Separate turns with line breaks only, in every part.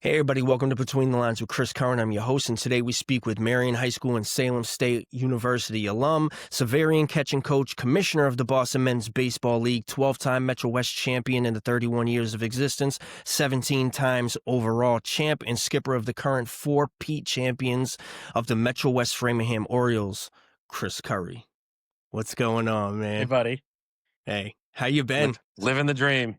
Hey everybody, welcome to Between the Lines with Chris Curran. I'm your host, and today we speak with Marion High School and Salem State University alum, Severian catching coach, commissioner of the Boston Men's Baseball League, 12-time Metro West champion in the 31 years of existence, 17 times overall champ, and skipper of the current 4-peat champions of the Metro West Framingham Orioles, Chris Currie. What's going on,
Hey,
man?
buddy.
Hey, how you been?
Living the dream.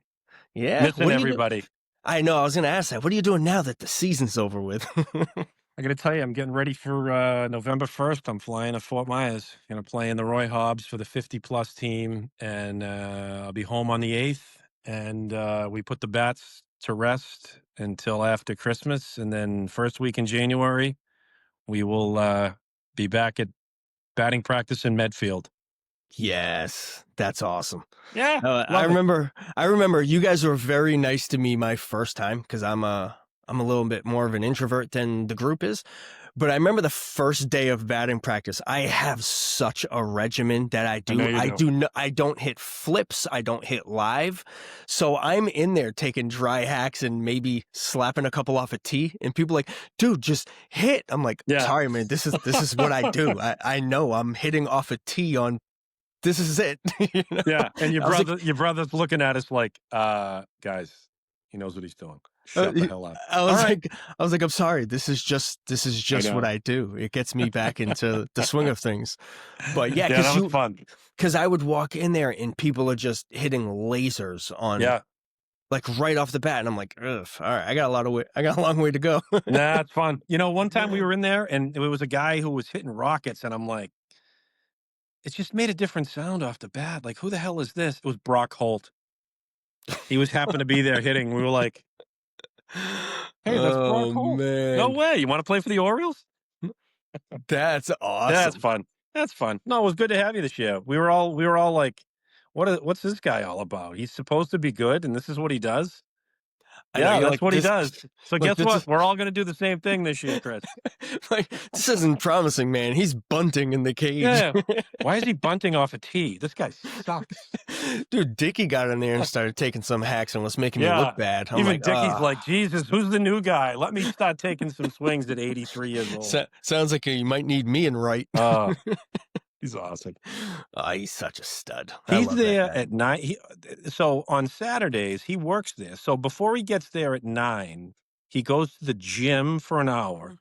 Yeah,
Missing
what are you doing?
everybody.
I know, I was going to ask that. What are you doing now that the season's over with?
I got to tell you, I'm getting ready for November 1st. I'm flying to Fort Myers. Going to play in the Roy Hobbs for the 50-plus team, and I'll be home on the 8th. And we put the bats to rest until after Christmas, and then first week in January, we will be back at batting practice in Medfield.
Yes, that's awesome.
Yeah,
I
love it.
remember you guys were very nice to me my first time because I'm a little bit more of an introvert than the group is. But I remember the first day of batting practice. I have such a regimen that I
I know
do.
you do.
I don't hit flips. I don't hit live. So I'm in there taking dry hacks and maybe slapping a couple off a tee. And people are like, dude, just hit. I'm like,
Yeah.
sorry, man. This is what I do. I know I'm hitting off a tee on. This is it. You know?
Yeah, and
I was like,
your brother's looking at us like, guys, he knows what he's doing. Shut the hell up.
I
All
was
right.
like, I'm sorry. This is just
I
what
know.
I do. It gets me back into the swing of things. But yeah,
Yeah, that was fun.
because I would walk in there and people are just hitting lasers on
Yeah.
like right off the bat, and I'm like, ugh, all right, I got a long way to go.
Nah, it's fun. You know, one time we were in there and there was a guy who was hitting rockets, and I'm like, it just made a different sound off the bat. Like, who the hell is this? It was Brock Holt. He was happened to be there hitting. We were like, hey, that's Brock
Oh
Holt. No
man,
way. You want to play for the Orioles?
that's
That's
awesome.
fun. That's fun. No, it was good to have you this year. We were all like, what's this guy all about? He's supposed to be good, and this is what he does.
I know
Yeah,
you're
that's
like
what he
this.
does. So
Like
guess
this
what?
is
We're all going to do the same thing this year, Chris.
like this isn't promising, man. He's bunting in the cage.
Yeah. Why is he bunting off a tee? This guy sucks.
Dude, Dickie got in there and started taking some hacks and was making me look
Yeah.
bad. I'm
Even
like,
Dickie's like, Jesus, who's the new guy? Let me start taking some swings at 83 years old.
sounds like you might need me in right.
Oh, he's awesome.
Oh, he's such a stud. I
He's
love that
there
guy.
at 9. So on Saturdays, he works there. So before he gets there at 9, he goes to the gym for an hour,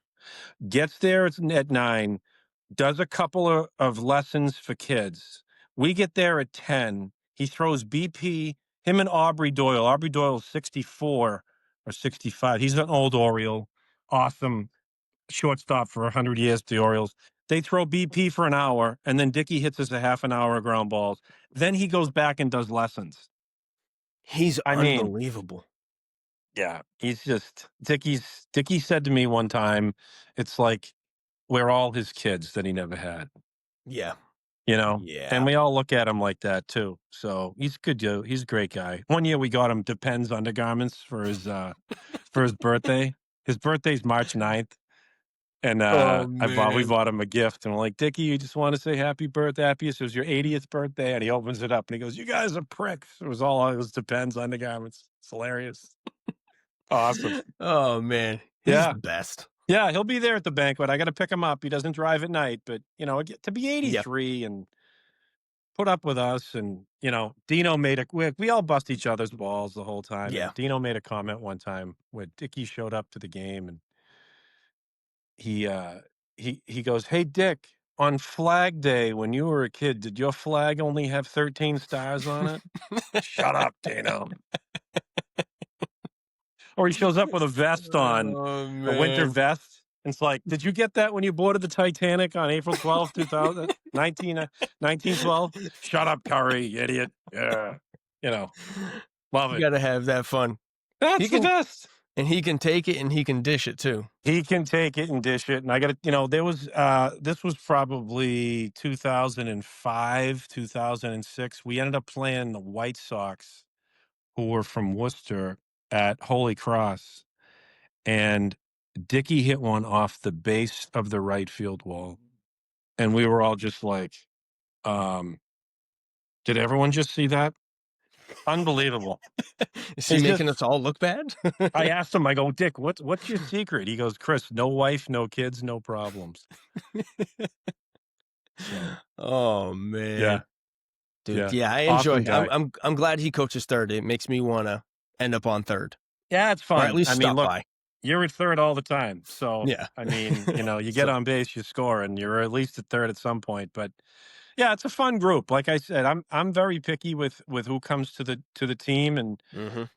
gets there at 9, does a couple of lessons for kids. We get there at 10. He throws BP, him and Aubrey Doyle. Aubrey Doyle's 64 or 65. He's an old Oriole. Awesome shortstop for 100 years to the Orioles. They throw BP for an hour, and then Dickie hits us a half an hour of ground balls. Then he goes back and does lessons.
He's
I mean,
unbelievable.
yeah, he's just Dickie said to me one time, it's like we're all his kids that he never had.
Yeah.
You know, and
Yeah.
we all look at him like that too. So he's good. Dude. He's a great guy. One year we got him Depends undergarments for his birthday. His birthday's March 9th. And
Oh
we
man.
bought him a gift, and we're like, Dickie, you just want to say happy birthday, happiest. It was your 80th birthday, and he opens it up and he goes, "You guys are pricks." It was Depends undergarments. It's hilarious. Awesome.
Oh man. He's
Yeah.
the best.
Yeah, he'll be there at the banquet. I got to pick him up. He doesn't drive at night, but to be
Yeah.
83 and put up with us, and Dino made we all bust each other's balls the whole time,
Yeah.
and Dino made a comment one time where Dickie showed up to the game, and he goes, "Hey Dick, on Flag Day when you were a kid, did your flag only have 13 stars on it?" Shut up, Dino. Or he shows up with a vest on,
Oh
a winter
man.
vest. It's like, did you get that when you boarded the Titanic on April 12th, 2000, 1912? Shut up, Curry, you idiot. Yeah. Love
You
it.
gotta have that fun. He
That's the
can
best.
and he can take it and he can dish it too.
He can take it and dish it. And I got to, this was probably 2005, 2006. We ended up playing the White Sox, who were from Worcester, at Holy Cross. And Dickie hit one off the base of the right field wall. And we were all just like, did everyone just see that? Unbelievable.
Is he
It's
making us
just
all look bad?
I asked him, I go, "Dick, what's your secret?" He goes, "Chris, no wife, no kids, no problems." So,
Oh,
yeah,
man. Dude,
yeah.
yeah, I
Awesome
enjoy
guy.
I'm glad he coaches third. It makes me wanna end up on third,
Yeah, it's
or at
fun.
least
I mean,
stop
look,
by.
you're at third all the time. So,
Yeah.
I mean, you get
So
on base, you score, and you're at least at third at some point. But yeah, it's a fun group. Like I said, I'm very picky with who comes to the team, and
mhm.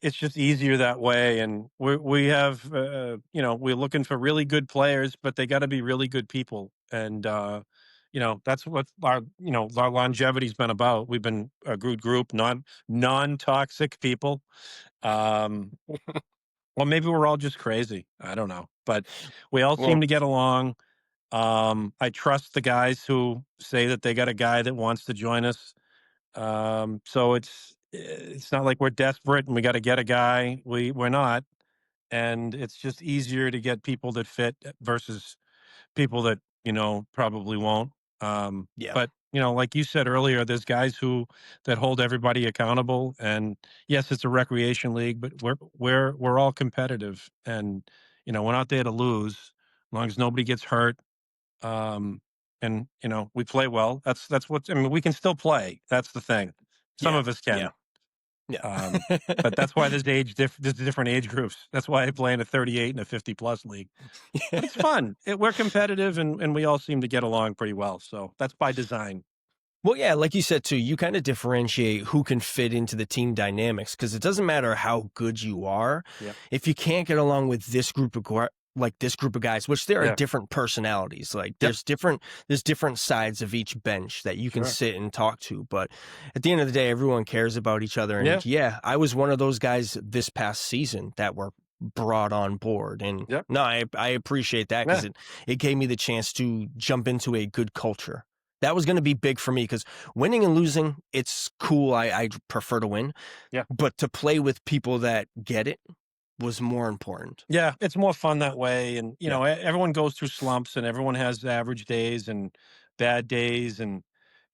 it's just easier that way. And we have we're looking for really good players, but they got to be really good people. And that's what our longevity's been about. We've been a good group, non toxic people. Um, well, maybe we're all just crazy. I don't know, but we all seem
Well,
to get along. I trust the guys who say that they got a guy that wants to join us. So it's not like we're desperate and we got to get a guy. We're not, and it's just easier to get people that fit versus people that probably won't.
yeah.
But like you said earlier, there's guys who that hold everybody accountable. And yes, it's a recreation league, but we're all competitive, and we're not there to lose as long as nobody gets hurt. Um, and we play well. That's what I mean. We can still play. That's the thing. Some
Yeah.
of us
Yeah.
can.
Yeah.
But that's why there's different age groups. That's why I play in a 38 and a 50 plus league. But it's fun. We're competitive, and we all seem to get along pretty well. So that's by design.
Well, yeah, like you said too, you kind of differentiate who can fit into the team dynamics because it doesn't matter how good you are
Yeah.
if you can't get along with this group of guys, which there are
Yeah.
different personalities. Like
Yep.
there's different sides of each bench that you can
Sure.
sit and talk to. But at the end of the day, everyone cares about each other.
Yeah.
And yeah, I was one of those guys this past season that were brought on board. And
Yep.
no, I appreciate that because
Yeah.
it gave me the chance to jump into a good culture. That was going to be big for me because winning and losing, it's cool. I prefer to win,
Yeah.
but to play with people that get it was more important.
Yeah, it's more fun that way. And
Yeah.
everyone goes through slumps, and everyone has average days and bad days. And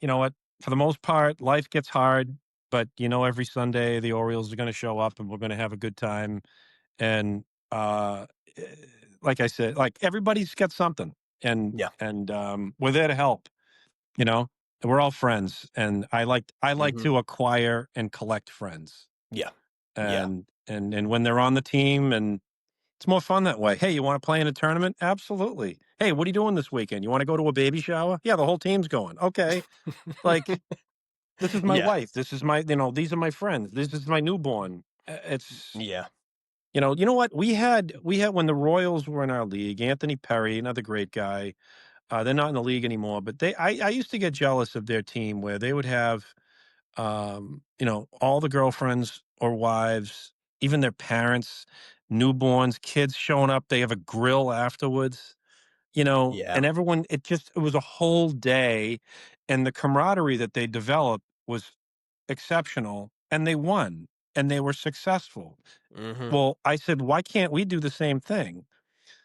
you know what? For the most part, life gets hard, but every Sunday the Orioles are going to show up, and we're going to have a good time. And eh, like I said, like everybody's got something, and
Yeah.
we're there to help. You know, and we're all friends, and I like
Hmm.
to acquire and collect friends,
Yeah. Yeah.
and when they're on the team, and it's more fun that way. Hey, you want to play in a tournament? Absolutely. Hey, what are you doing this weekend? You want to go to a baby shower? Yeah, the whole team's going. Okay. Like, this is my
Yeah.
wife. This is these are my friends. This is my newborn. It's,
Yeah.
you know what? We had when the Royals were in our league, Anthony Perry, another great guy. They're not in the league anymore, but I used to get jealous of their team where they would have, all the girlfriends or wives, even their parents, newborns, kids showing up. They have a grill afterwards,
Yeah.
and everyone, it was a whole day. And the camaraderie that they developed was exceptional, and they won and they were successful.
Hmm.
Well, I said, why can't we do the same thing?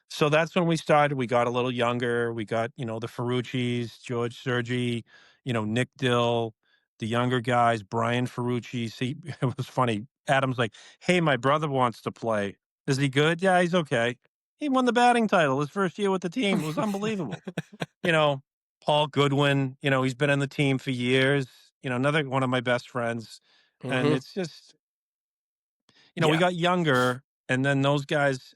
So that's when we started. We got a little younger. We got, the Ferrucci's, George Sergi, Nick Dill, the younger guys, Brian Ferrucci. See, it was funny. Adam's like, hey, my brother wants to play. Is he good? Yeah, he's okay. He won the batting title his first year with the team. It was unbelievable. You know, Paul Goodwin, he's been on the team for years, another one of my best friends. And
Hmm.
it's just, we
Yeah.
got younger, and then those guys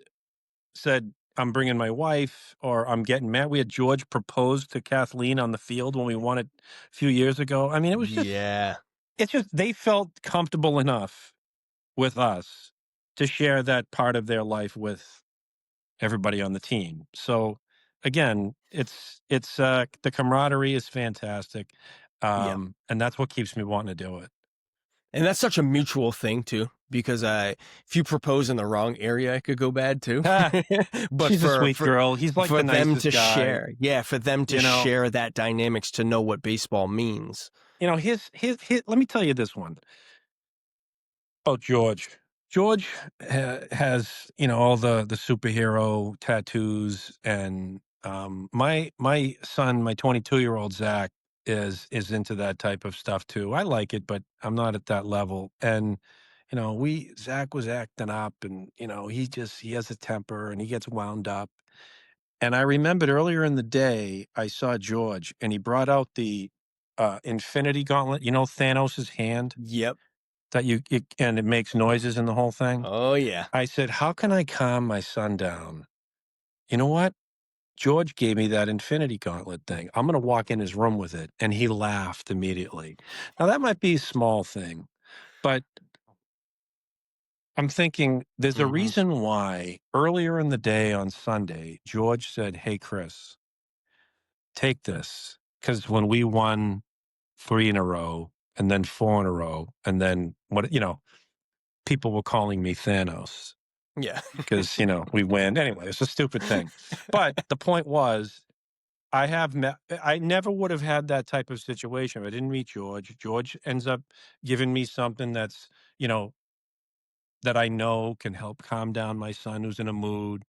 said, I'm bringing my wife, or I'm getting married. We had George propose to Kathleen on the field when we won it a few years ago. I mean,
Yeah.
it's just they felt comfortable enough with us to share that part of their life with everybody on the team. So again, it's the camaraderie is fantastic.
Yeah.
And that's what keeps me wanting to do it.
And that's such a mutual thing too, because if you propose in the wrong area, it could go bad too.
Ah,
But
she's a
for
sweet
for
girl. He's like
for
the
them
nicest
to
guy.
share, yeah, for them to
You know,
share that dynamics to know what baseball means.
his let me tell you this one. Oh, George. George has, all the superhero tattoos, and my son, my 22-year-old Zach. is into that type of stuff too. I like it, but I'm not at that level. And we Zach was acting up, and he has a temper and he gets wound up. And I remembered earlier in the day I saw George, and he brought out the Infinity Gauntlet. Thanos' hand
Yep.
that and it makes noises in the whole thing.
Oh yeah.
I said, "How can I calm my son down?" You know what? George gave me that Infinity Gauntlet thing. I'm gonna walk in his room with it, and he laughed immediately. Now, that might be a small thing, but I'm thinking there's a
Hmm.
reason why earlier in the day on Sunday, George said, "Hey, Chris, take this," because when we won 3 in a row and then 4 in a row, and then people were calling me Thanos
Yeah.
because, we win. Anyway, it's a stupid thing. But the point was, I never would have had that type of situation if I didn't meet George. George ends up giving me something you know, that I know can help calm down my son who's in a mood.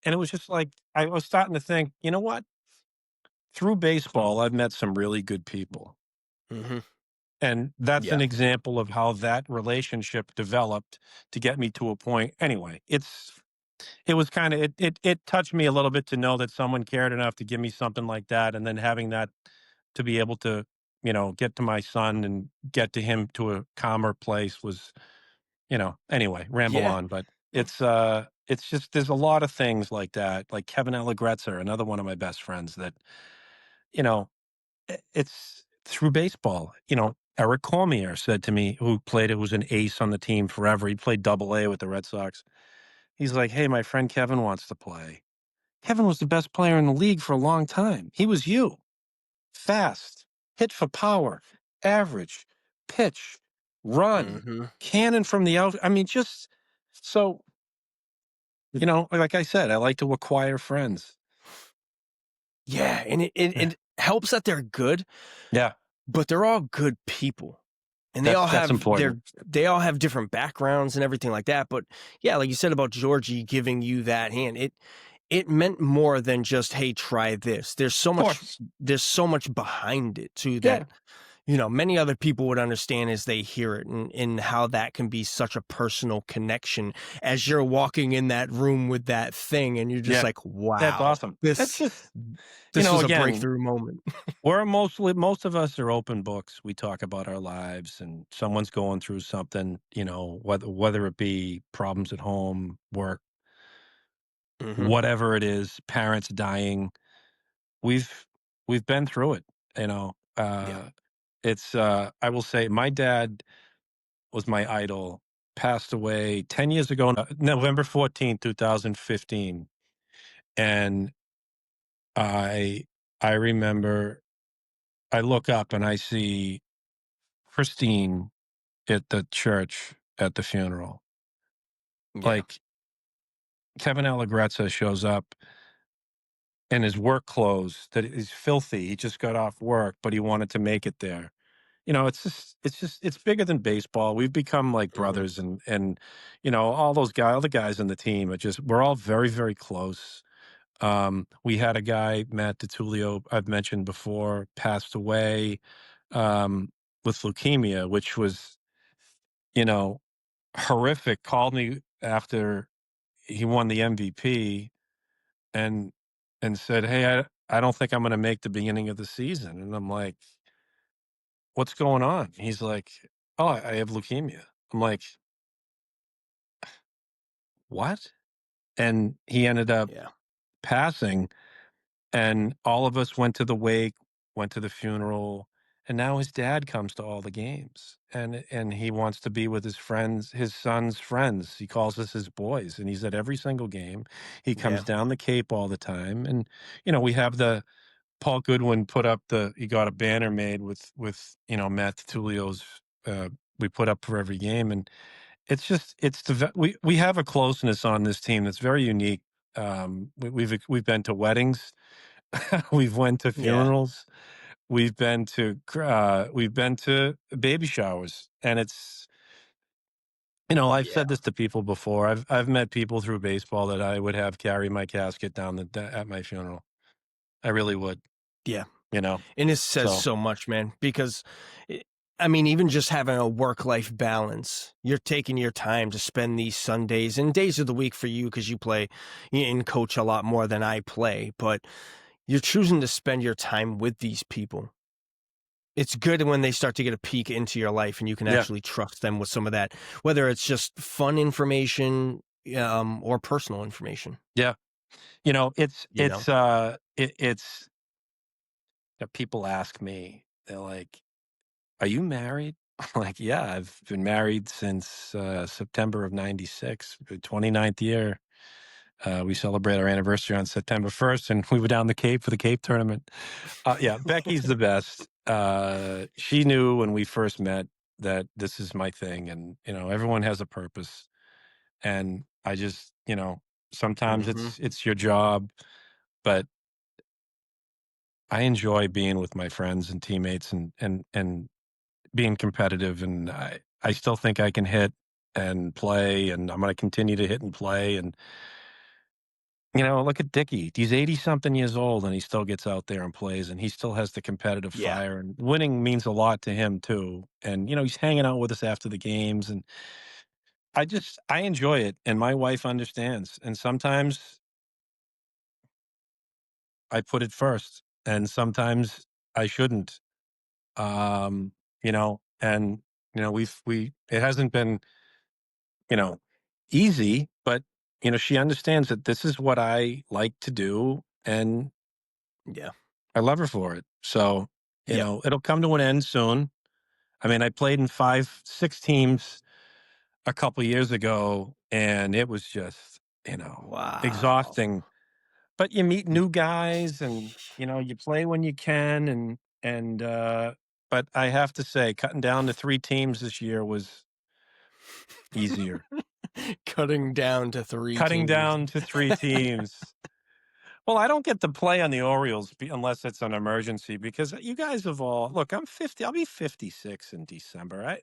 And it was just like, I was starting to think, you know what? Through baseball, I've met some really good people.
Hmm.
And that's an
Yeah.
example of how that relationship developed to get me to a point. Anyway, it was kind of, it touched me a little bit to know that someone cared enough to give me something like that. And then having that to be able to, get to my son and get to him to a calmer place was, anyway, ramble
Yeah.
on, but it's just, there's a lot of things like that, like Kevin Allegretzer, another one of my best friends that, you know, it's through baseball. Eric Cormier said to me, who was an ace on the team forever. He played double A with the Red Sox. He's like, "Hey, my friend Kevin wants to play." Kevin was the best player in the league for a long time. He was you. Fast, hit for power, average, pitch, run,
Hmm.
cannon from the out. I mean, just so, like I said, I like to acquire friends.
Yeah, and it helps that they're good,
Yeah,
but they're all good people. And
that's important.
they all have different backgrounds and everything like that, but yeah, like you said about Georgie giving you that hand, it meant more than just, "Hey, try this."
Of course.
There's so much behind it too that,
Yeah.
many other people would understand as they hear it, and how that can be such a personal connection as you're walking in that room with that thing and you're just
Yeah.
like,
That's
"Wow,
awesome. That's
this
just,
this was a
again,
breakthrough moment."
most of us are open books. We talk about our lives, and someone's going through something, whether it be problems at home, work,
Mhm.
whatever it is, parents dying. We've we've been through it, you know.
Yeah.
It's I will say my dad was my idol, passed away 10 years ago, November 14th, 2015. And I I remember I look up and I see Christine at the church at the funeral.
Yeah.
Like, Kevin Allegrezza shows up in his work clothes that is filthy. He just got off work, but he wanted to make it there. It's bigger than baseball. We've become like
Mhm.
brothers, and all the guys in the team are we're all very, very close. We had a guy, Matt DiTullio, I've mentioned before, passed away um, with leukemia, which was, you know, horrific. Called me after he won the MVP, and said, "Hey, I don't think I'm going to make the beginning of the season." And I'm like, "What's going on?" He's like, "Oh, I have leukemia." I'm like, "What?" And he ended up
Yeah.
passing, and all of us went to the wake, went to the funeral, and now his dad comes to all the games, and he wants to be with his friends, his son's friends. He calls us his boys, and he's at every single game. He comes
Yeah.
down the Cape all the time, and we have the Paul Goodwin put up he got a banner made with Matt Tulio's. We put up for every game, and we have a closeness on this team that's very unique. We've been to weddings, we've went to
Yeah.
funerals, we've been to baby showers, and I've
Yeah.
said this to people before. I've met people through baseball that I would have carry my casket down at my funeral. I really would.
Yeah.
you know?
And it says
So,
so much, man, because I I mean, even just having a work-life balance, you're taking your time to spend these Sundays and days of the week for you because you play and coach a lot more than I play, but you're choosing to spend your time with these people. It's good when they start to get a peek into your life and you can
yeah,
actually trust them with some of that, whether it's just fun information, or personal information,
yeah. It's
you know?
it's people ask me, they're like, "Are you married?" I'm like, "Yeah, I've been married since, September of '96, the 29th year." We celebrate our anniversary on September 1st, and we were down the Cape for the Cape tournament. Yeah, Becky's the best. She knew when we first met that this is my thing, and, everyone has a purpose. And I just, sometimes
Mhm.
it's your job, but I enjoy being with my friends and teammates and being competitive, and I still think I can hit and play, and I'm gonna continue to hit and play, and, look at Dickey. He's 80 something years old, and he still gets out there and plays, and he still has the competitive
Yeah.
fire, and winning means a lot to him too, and, he's hanging out with us after the games, and I enjoy it, and my wife understands, and sometimes I put it first, and sometimes I shouldn't. And we it hasn't been, you know, easy, but she understands that this is what I like to do, and
Yeah.
I love her for it. So,
Yep.
it'll come to an end soon. I mean, I played in 6 teams a couple years ago, and it was just,
Wow.
exhausting. But you meet new guys, and you play when you can, but I have to say, cutting down to 3 teams this year was easier.
Cutting down to 3
Cutting
teams.
down to 3 teams. Well, I don't get to play on the Orioles unless it's an emergency, because you guys have all look, I'm 50, I'll be 56 in December.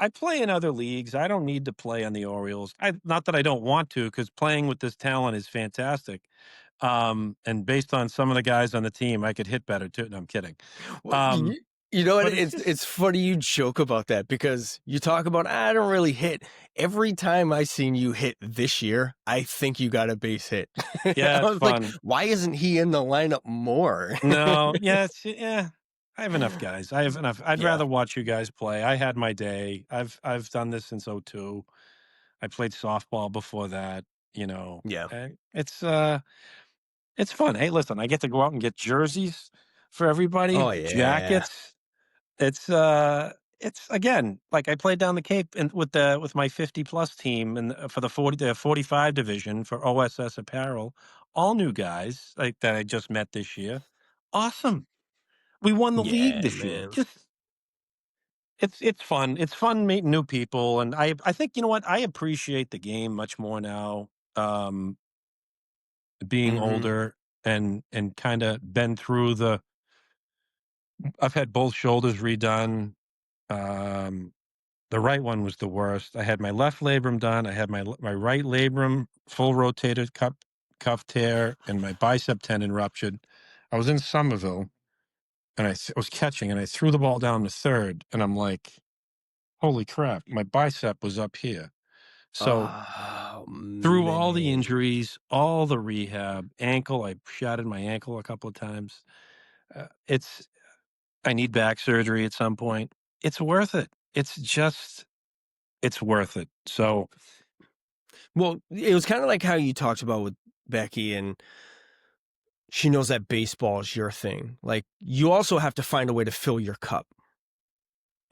I play in other leagues. I don't need to play on the Orioles. Not that I don't want to, because playing with this talent is fantastic. And based on some of the guys on the team, I could hit better too. No, I'm kidding.
Well,
Um,
you know what?
but it's
It's
just
funny you joke about that because you talk about, "I don't really hit." Every time I seen you hit this year, I think you got a base hit. I
yeah, it's
was like,
fun.
"Why isn't he in the lineup more?"
No, yeah, yeah. I have enough guys. I have enough. I'd
Yeah.
rather watch you guys play. I had my day. I've done this since '02. I played softball before that,
Yeah.
and it's fun. Hey, listen, I get to go out and get jerseys for everybody,
Oh, yeah.
jackets. It's again, like I played down the Cape and with my 50 plus team and for the 45 division for OSS apparel, all new guys like that I just met this year. Awesome. We won the league
Yeah,
this year.
man.
Just it's fun. It's fun meeting new people, and I think you know what, I appreciate the game much more now. Being
Mhm.
older and kind of been through I've had both shoulders redone. Um, the right one was the worst. I had my left labrum done. I had my right labrum full rotated cuff tear and my bicep tendon ruptured. I was in Somerville and I was catching and I threw the ball down to third and I'm like, holy crap, my bicep was up here. So
Oh,
through all the
man.
injuries, all the rehab, ankle, I shattered my ankle a couple of times. It's I need back surgery at some point. It's worth it. It's worth it. So
Well, it was kinda like how you talked about with Becky, and she knows that baseball is your thing. Like, you also have to find a way to fill your cup,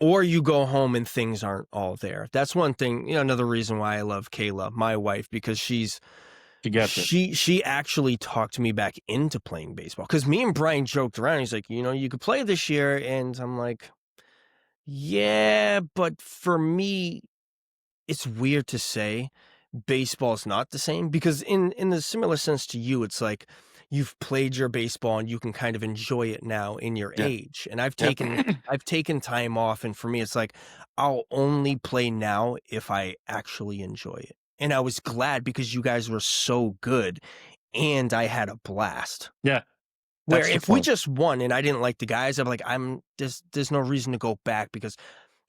or you go home and things aren't all there. That's one thing, another reason why I love Kayla, my wife, because
she gets it.
she actually talked me back into playing baseball. Because me and Brian joked around. He's like, you could play this year, and I'm like, yeah, but for me, it's weird to say baseball's not the same because in the similar sense to you, it's like you've played your baseball and you can kind of enjoy it now in your
Yeah.
age. And I've
Yep.
taken time off, and for me it's like I'll only play now if I actually enjoy it. And I was glad because you guys were so good and I had a blast.
Yeah.
Where
That's the
if we
point.
just won and I didn't like the guys, I'm like, there's no reason to go back because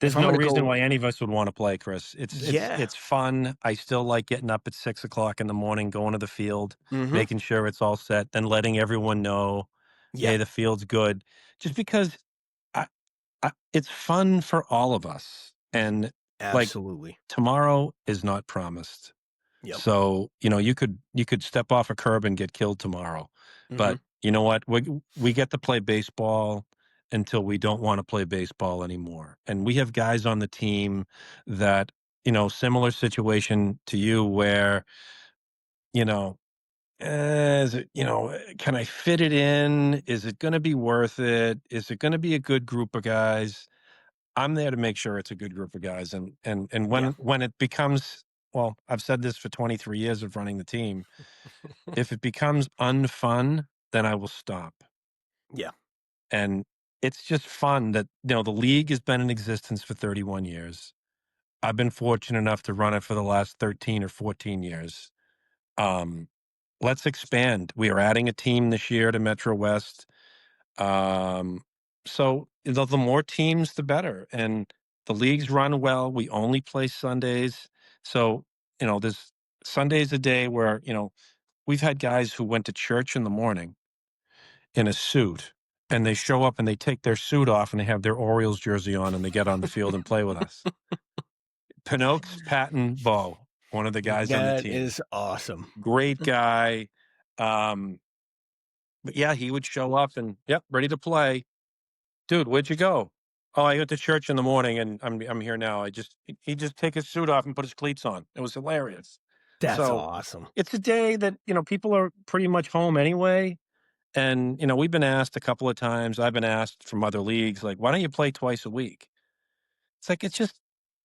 if
There's
I'm
no
gonna
reason
go,
why any of us would want to play, Chris.
yeah,
It's fun. I still like getting up at 6 o'clock in the morning, going to the field,
hmm,
making sure it's all set, then letting everyone know,
yeah,
hey, the field's good. Just because I, it's fun for all of us. And like
absolutely,
tomorrow is not promised.
yep,
So, you could step off a curb and get killed tomorrow.
hmm,
But you know what? We get to play baseball until we don't want to play baseball anymore. And we have guys on the team that, similar situation to you where, you know, is it, can I fit it in? Is it going to be worth it? Is it going to be a good group of guys? I'm there to make sure it's a good group of guys. And
yeah,
when it becomes, well, I've said this for 23 years of running the team. If it becomes unfun, then I will stop.
yeah,
And it's just fun that, the league has been in existence for 31 years. I've been fortunate enough to run it for the last 13 or 14 years. Um, let's expand. We are adding a team this year to Metro West. Um, so the more teams, the better. And the leagues run well. We only play Sundays. So, there's Sundays a day where, we've had guys who went to church in the morning in a suit and they show up and they take their suit off and they have their Orioles jersey on and they get on the field and play with us. Pinocchio's Patton Bow, one of the guys on the
that
team.
is awesome.
Great guy. Um, but yeah, he would show up and, yep, ready to play. Dude, where'd you go? Oh, I went to church in the morning and I'm here now. He just take his suit off and put his cleats on. It was hilarious.
That's
So
awesome.
it's a day that, people are pretty much home anyway. And, we've been asked a couple of times. I've been asked from other leagues, like, why don't you play twice a week? It's like, it's just,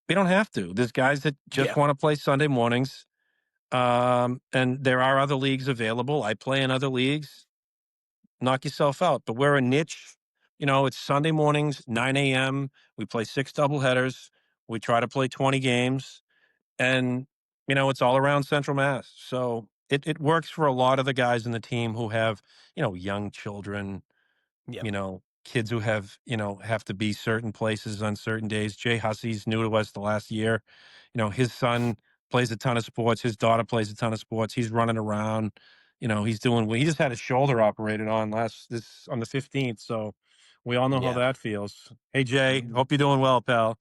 we don't have to. There's guys that just
Yeah,
want to play Sunday mornings. And there are other leagues available. I play in other leagues. Knock yourself out. But we're a niche. It's Sunday mornings, 9 a.m. We play 6 doubleheaders. We try to play 20 games. And, it's all around Central Mass. So it works for a lot of the guys in the team who have, young children,
yeah,
kids who have to be certain places on certain days. Jay Hussey's new to us the last year. His son plays a ton of sports. His daughter plays a ton of sports. He's running around. He's doing. He just had his shoulder operated on on the 15th. So we all know how
yeah,
that feels. Hey Jay, hope you're doing well, pal.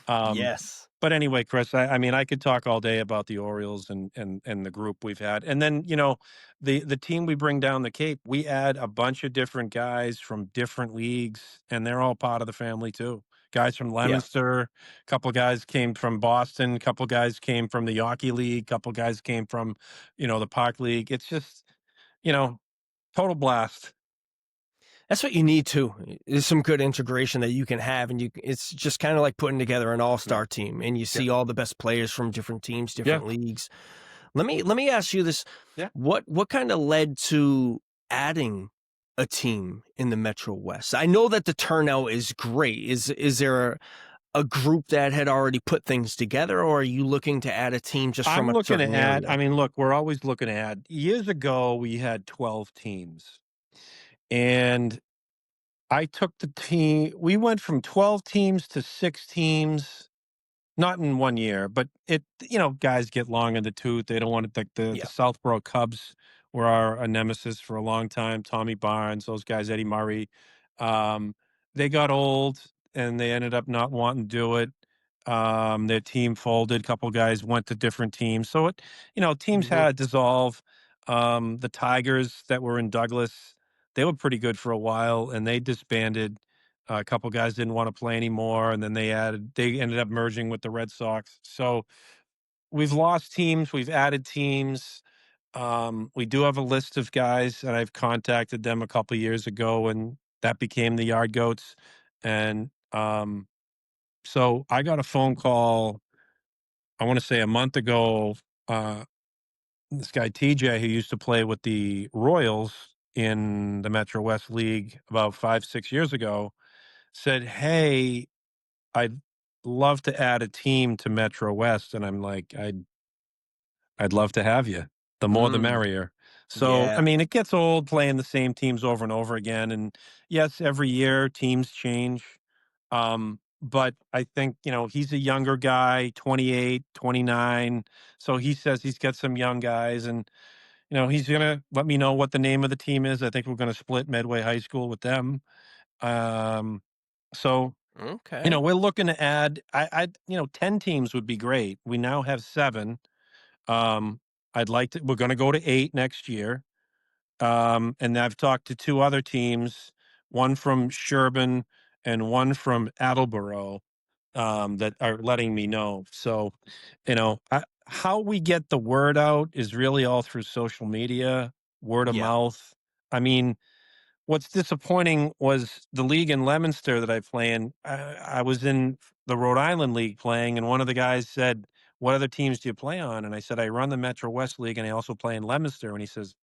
Um,
yes,
but anyway, Chris, I mean, I could talk all day about the Orioles and the group we've had, and then the team we bring down the Cape, we add a bunch of different guys from different leagues, and they're all part of the family too. Guys from
yeah.
Leominster, a couple guys came from Boston, a couple guys came from the Yawkey League, a couple guys came from the Park League. It's just you know total blast.
That's what you need too. Is some good integration that you can have, and it's just kind of like putting together an
Yeah,
all-star team, and you
yeah,
see all the best players from different teams,
yeah,
different leagues. Let me ask you this:
yeah.
what kind of led to adding a team in the Metro West? I know that the turnout is great. Is there a group that had already put things together, or are you looking to add a team just from
I'm
a
looking to
certain
add.
area?
I mean, look, we're always looking to add. Years ago, we had 12 teams. And I took the team we went from 12 teams to 6 teams, not in 1 year, but guys get long in the tooth. They don't want it like the
Yeah.
Southborough Cubs were our nemesis for a long time. Tommy Barnes, those guys, Eddie Murray. Um, they got old and they ended up not wanting to do it. Their team folded. A couple guys went to different teams. So teams
Hmm.
had to dissolve. The Tigers that were in Douglas, they were pretty good for a while and they disbanded. A couple guys didn't want to play anymore, and then they ended up merging with the Red Sox. So we've lost teams, we've added teams. We do have a list of guys, and I've contacted them a couple years ago, and that became the Yard Goats. And so I got a phone call, I want to say a month ago. Uh, this guy TJ, who used to play with the Royals in the Metro West League about 5, 6 years ago, said, "Hey, I'd love to add a team to Metro West," and I'm like, "I'd love to have you. The more, the
Mm.
merrier." So, I
Yeah.
mean, it gets old playing the same teams over and over again. And yes, every year teams change. But I think, he's a younger guy, 28, 29. So he says he's got some young guys and, he's going to let me know what the name of the team is. I think we're going to split Medway High School with them. Um, so,
Okay.
we're looking to add, 10 teams would be great. We now have 7. Um, we're going to go to 8 next year. And I've talked to 2 other teams, one from Sherburne and one from Attleboro, that are letting me know. So, how we get the word out is really all through social media, word of
Yeah.
mouth. I mean, what's disappointing was the league in Leominster that I play in. I was in the Rhode Island League playing, and one of the guys said, "What other teams do you play on?" And I said, "I run the Metro West League, and I also play in Leominster." And he says,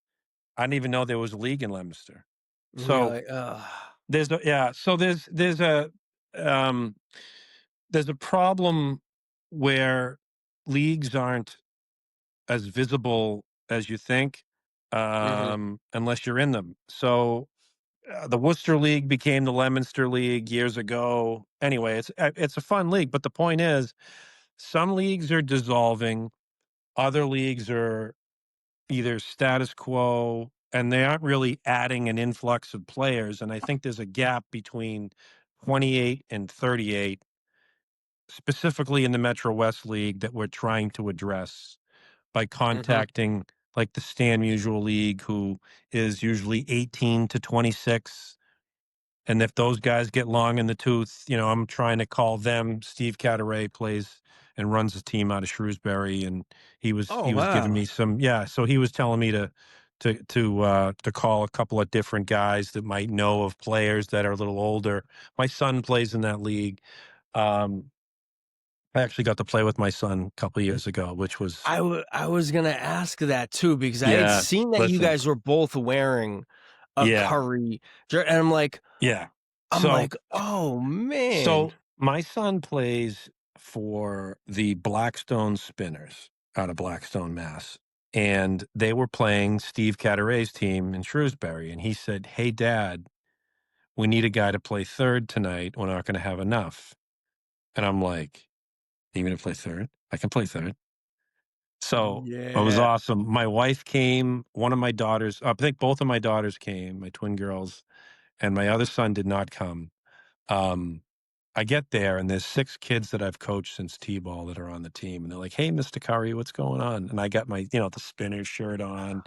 "I didn't even know there was a league in Leominster."
And you're
So
like, ugh.
so um, there's a problem where leagues aren't as visible as you think,
Mhm.
unless you're in them. So the Worcester League became the Leominster League years ago. Anyway, it's a fun league, but the point is, some leagues are dissolving, other leagues are either status quo, and they aren't really adding an influx of players. And I think there's a gap between 28 and 38, specifically in the Metro West League, that we're trying to address by
Mhm.
contacting like the Stan Musial League, who is usually 18 to 26. And if those guys get long in the tooth, I'm trying to call them. Steve Cataray plays and runs a team out of Shrewsbury, and he was
Oh,
he was giving
wow.
me some, yeah. So he was telling me to call a couple of different guys that might know of players that are a little older. My son plays in that league. Um, I actually got to play with my son a couple of years ago, which was,
I was gonna ask that too because I had
yeah.
seen that you
Listen,
guys were both wearing a
yeah,
Currie and
yeah.
I'm
So
like, "Oh, man."
So my son plays for the Blackstone Spinners out of Blackstone, Mass. And they were playing Steve Cataray's team in Shrewsbury. And he said, "Hey, Dad, we need a guy to play third tonight. We're not going to have enough." And I'm like, "You going to play third? I can play third." So it was
Yeah.
awesome. My wife came, one of my daughters, I think both of my daughters came, my twin girls, and my other son did not come. Um, I get there and there's 6 kids that I've coached since T-ball that are on the team, and they're like, "Hey, Mr. Curry, what's going on?" And I got my, the spinner shirt on,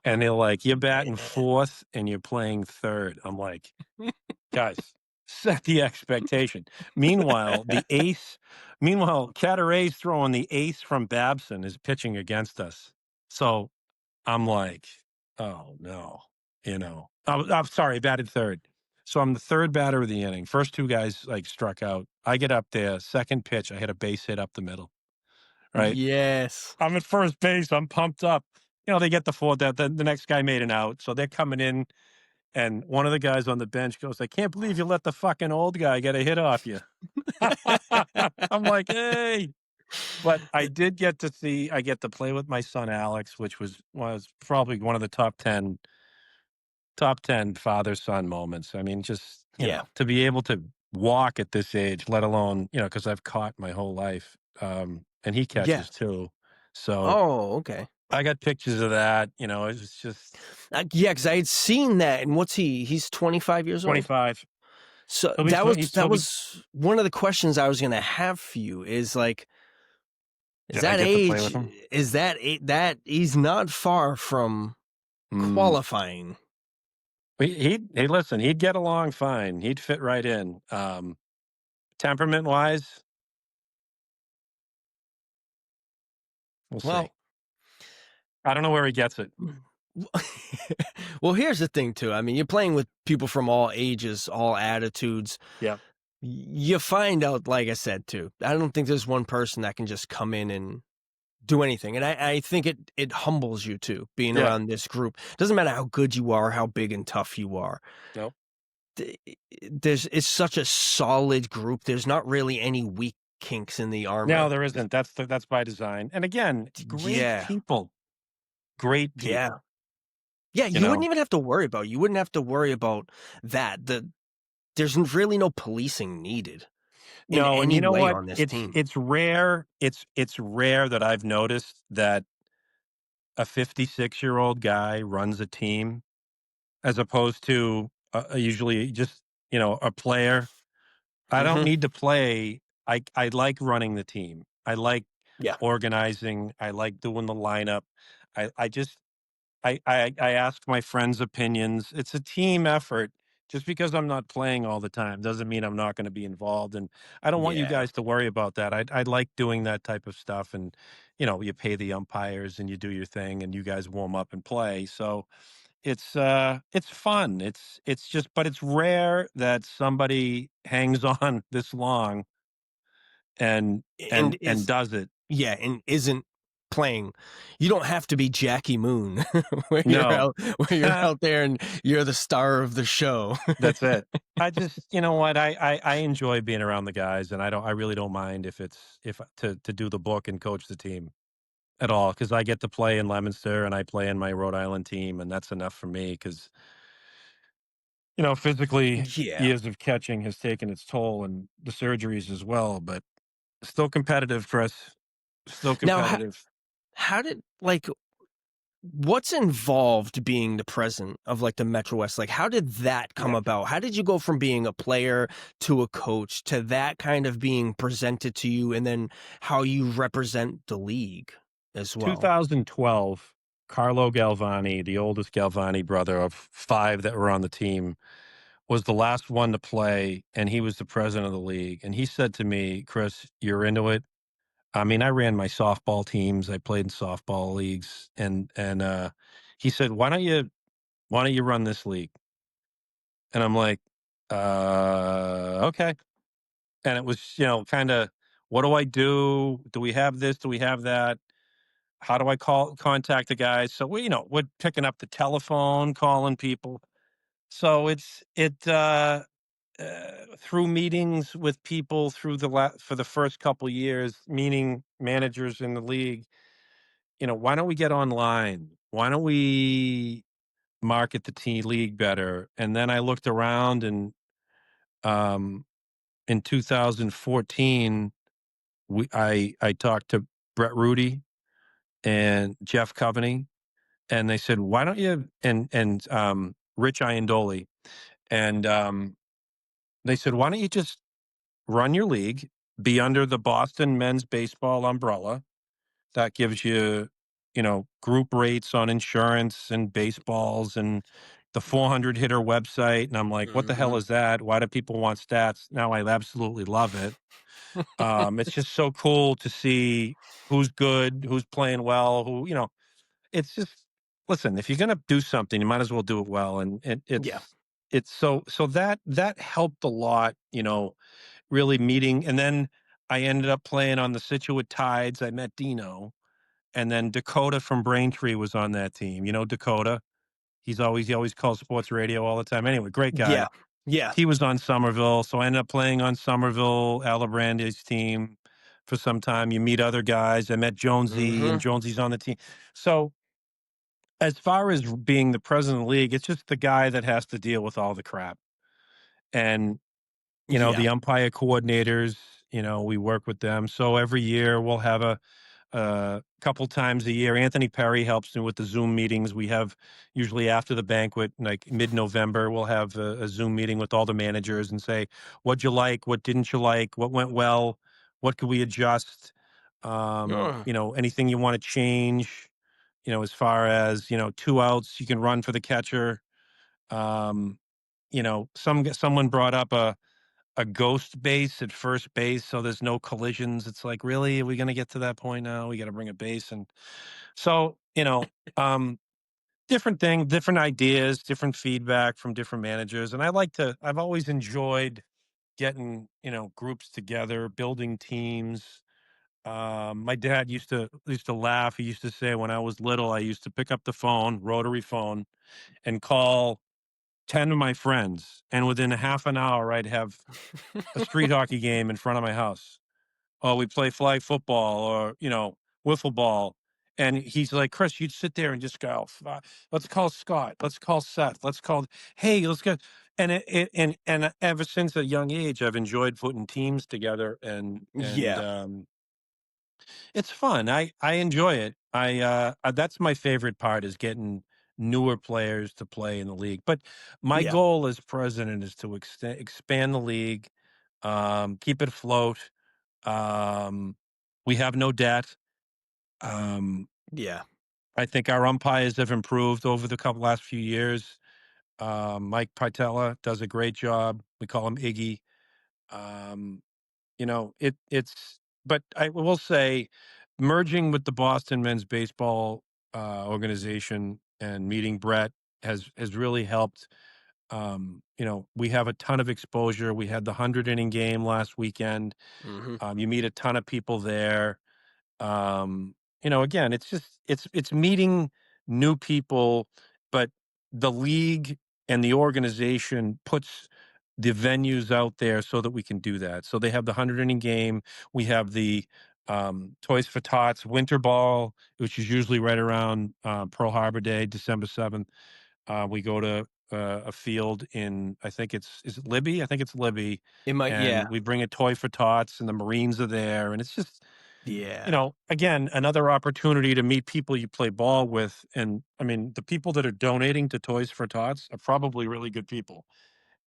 and they're like, "You're batting
Man.
4th and you're playing 3rd." I'm like, "Guys, set the expectation." Meanwhile, Cataray's throwing the ace from Babson is pitching against us. So I'm like, "Oh, no," I'm sorry, I batted 3rd. So I'm the 3rd batter of the inning. First 2 guys, like, struck out. I get up there, second pitch, I hit a base hit up the middle, right?
Yes.
I'm at first base, I'm pumped up. They get the 4th out, the next guy made an out, so they're coming in, and one of the guys on the bench goes, "I can't believe you let the fucking old guy get a hit off you." I'm like, "Hey." But I get to play with my son Alex, which was probably one of the top 10 father-son moments. I mean, just,
Yeah.
to be able to walk at this age, let alone, because I've caught my whole life, and he catches
Yes.
too. So
Oh, okay.
I got pictures of that, it's just
Yeah, because I had seen that, and what's he? He's 25 years old?
25.
So
He'll be
that
tw
was
he's
that
he'll be
was one of the questions I was gonna have for you is, is
Did I
that
get to play
age
with him?
is that a that he's not far from
Mm.
qualifying.
Hey, listen, he'd get along fine. He'd fit right in. Temperament-wise, we'll see.
Well,
I don't know where he gets it.
well, here's the thing too. I mean, you're playing with people from all ages, all attitudes.
Yeah.
You find out, like I said too. I don't think there's one person that can just come in and do anything. And I think it humbles you too, being
Yeah.
around this group. Doesn't matter how good you are, how big and tough you are.
No.
th- it's such a solid group. There's not really any weak kinks in the
No,
armor.
there isn't. That's by design. And again, great
Yeah,
people. Great
yeah.
people.
Yeah,
you
you wouldn't
know?
even have to worry about you wouldn't have to worry about that. There's really no policing needed in
No, and you
any
know
way
what?
on this
It's
team.
it's rare. It's rare that I've noticed that a 56-year-old guy runs a team as opposed to usually just, a player. I don't
Mhm.
need to play. I like running the team. I like
Yeah.
organizing. I like doing the lineup. I just I ask my friends' opinions. It's a team effort. Just because I'm not playing all the time doesn't mean I'm not going to be involved. And I don't want you
Yeah.
guys to worry about that. I like doing that type of stuff. And you pay the umpires and you do your thing, and you guys warm up and play. So it's fun. It's just, but it's rare that somebody hangs on this long and
And
and
is
does it.
Yeah, and isn't playing. You don't have to be Jackie Moon
No.
where you're out there and you're the star of the show.
That's it. I just, you know what? I enjoy being around the guys, and I really don't mind if to do the book and coach the team at all, because I get to play in Leominster and I play in my Rhode Island team, and that's enough for me. Because physically,
Yeah.
years of catching has taken its toll, and the surgeries as well. But still competitive, Chris. Still
Now,
competitive.
how did what's involved being the president of the Metro West? How did that come
Yeah.
about? How did you go from being a player to a coach to that kind of being presented to you, and then how you represent the league as well?
2012, Carlo Galvani, the oldest Galvani brother of five that were on the team, was the last one to play, and he was the president of the league. And he said to me, "Chris, you're into it." I mean, I ran my softball teams. I played in softball leagues, and he said, "Why don't you run this league?" And I'm like, okay." And it was, kind of, what do I do? Do we have this? Do we have that? How do I contact the guys? So we're picking up the telephone, calling people. So through meetings with people through for the first couple years, meeting managers in the league, why don't we get online? Why don't we market the T League better? And then I looked around, and um, in 2014, I talked to Brett Rudy and Jeff Coveney, and they said, "Why don't you?" And Rich Iandoli, and they said, "Why don't you just run your league, be under the Boston men's baseball umbrella. That gives you, group rates on insurance and baseballs and the 400 hitter website." And I'm like, what the hell
Mhm.
is that? Why do people want stats? Now I absolutely love it. It's just so cool to see who's good, who's playing well, it's just, listen, if you're going to do something, you might as well do it well. And
Yeah.
it's so that helped a lot, really meeting. And then I ended up playing on the Situate Tides. I met Dino, and then Dakota from Braintree was on that team. You know Dakota? He always calls sports radio all the time. Anyway, great
Yeah.
guy.
Yeah.
He was on Somerville, so I ended up playing on Somerville Alabrande's team for some time. You meet other guys. I met Jonesy, and
Mhm.
Jonesy's on the team. So as far as being the president of the league, it's just the guy that has to deal with all the crap. And
Yeah.
the umpire coordinators, we work with them. So every year we'll have a couple times a year. Anthony Perry helps me with the Zoom meetings. We have usually after the banquet, like mid-November, we'll have a Zoom meeting with all the managers and say, what'd you like? What didn't you like? What went well? What could we adjust?
Oh,
Anything you want to change, as far as, 2 outs, you can run for the catcher. Um, someone brought up a ghost base at first base, so there's no collisions. It's like, really, are we going to get to that point now? We got to bring a base, and so um, different thing, different ideas, different feedback from different managers, and I've always enjoyed getting groups together, building teams. My dad used to laugh. He used to say, when I was little, I used to pick up the phone, rotary phone, and call 10 of my friends, and within a half an hour, I'd have a street hockey game in front of my house. Oh, we play flag football or, wiffle ball. And he's like, Chris, you'd sit there and just go, let's call Scott, let's call Seth, let's call, hey, let's go. And ever since a young age, I've enjoyed putting teams together, and
Yeah.
it's fun. I enjoy it. That's my favorite part, is getting newer players to play in the league. But my
Yeah.
goal as president is to expand the league, keep it afloat. Um, we have no debt. Um,
Yeah.
I think our umpires have improved over the couple last few years. Mike Pitella does a great job. We call him Iggy. Um, it's, but I will say, merging with the Boston men's baseball organization and meeting Brett has really helped. We have a ton of exposure. We had the 100 inning game last weekend.
Hmm.
You meet a ton of people there. Again, it's meeting new people, but the league and the organization puts the venues out there so that we can do that. So they have the 100 inning game. We have the Toys for Tots Winter Ball, which is usually right around Pearl Harbor Day, December 7th. We go to a field in, I think is it Libby? I think it's Libby.
It might. Yeah.
And we bring a Toy for Tots, and the Marines are there. And it's just,
Yeah.
again, another opportunity to meet people you play ball with. And I mean, the people that are donating to Toys for Tots are probably really good people.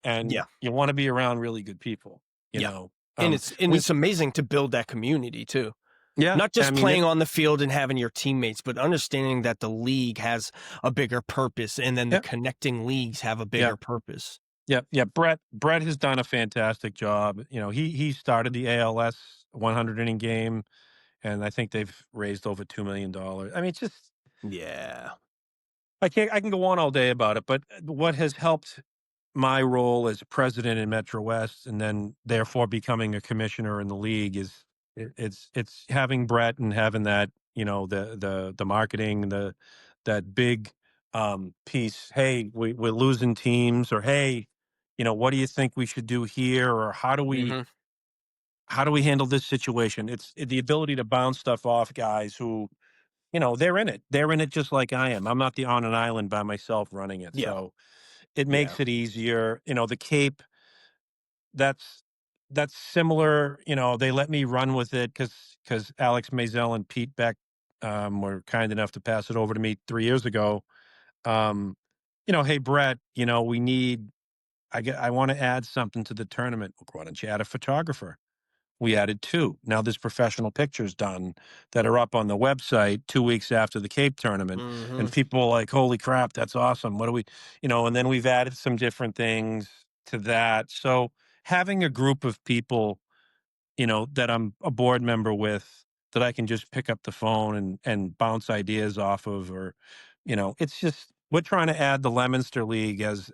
And
Yeah.
you want to be around really good people, you
Yeah.
know.
And
Um, we,
it's amazing to build that community too.
yeah,
Not
I
just
mean,
playing on the field and having your teammates, but understanding that the league has a bigger purpose, and then the
yeah,
connecting leagues have a
yeah,
bigger purpose.
yeah, yeah. Brett has done a fantastic job. He started the ALS 100 inning game, and I think they've raised over $2 million. I mean, it's just,
Yeah.
I can go on all day about it, but what has helped my role as president in Metro West, and then therefore becoming a commissioner in the league, is it's having Brett and having that, the marketing, that big piece. Hey, we're losing teams, or hey, what do you think we should do here, or
Hmm.
how do we handle this situation? It's the ability to bounce stuff off guys who, they're in it. They're in it just like I am. I'm not on an island by myself running it.
Yeah.
So it
Yeah.
makes it easier. The Cape, that's that's similar. They let me run with it because Alex Mazel and Pete Beck were kind enough to pass it over to me 3 years ago. Um, hey Brett, we need. I want to add something to the tournament. Why don't you add a photographer? We added two. Now there's professional pictures done that are up on the website 2 weeks after the Cape tournament.
Hmm.
And people are like, holy crap, that's awesome. What do we, and then we've added some different things to that. So having a group of people, that I'm a board member with, that I can just pick up the phone and bounce ideas off of, or, it's just, we're trying to add the Leominster League as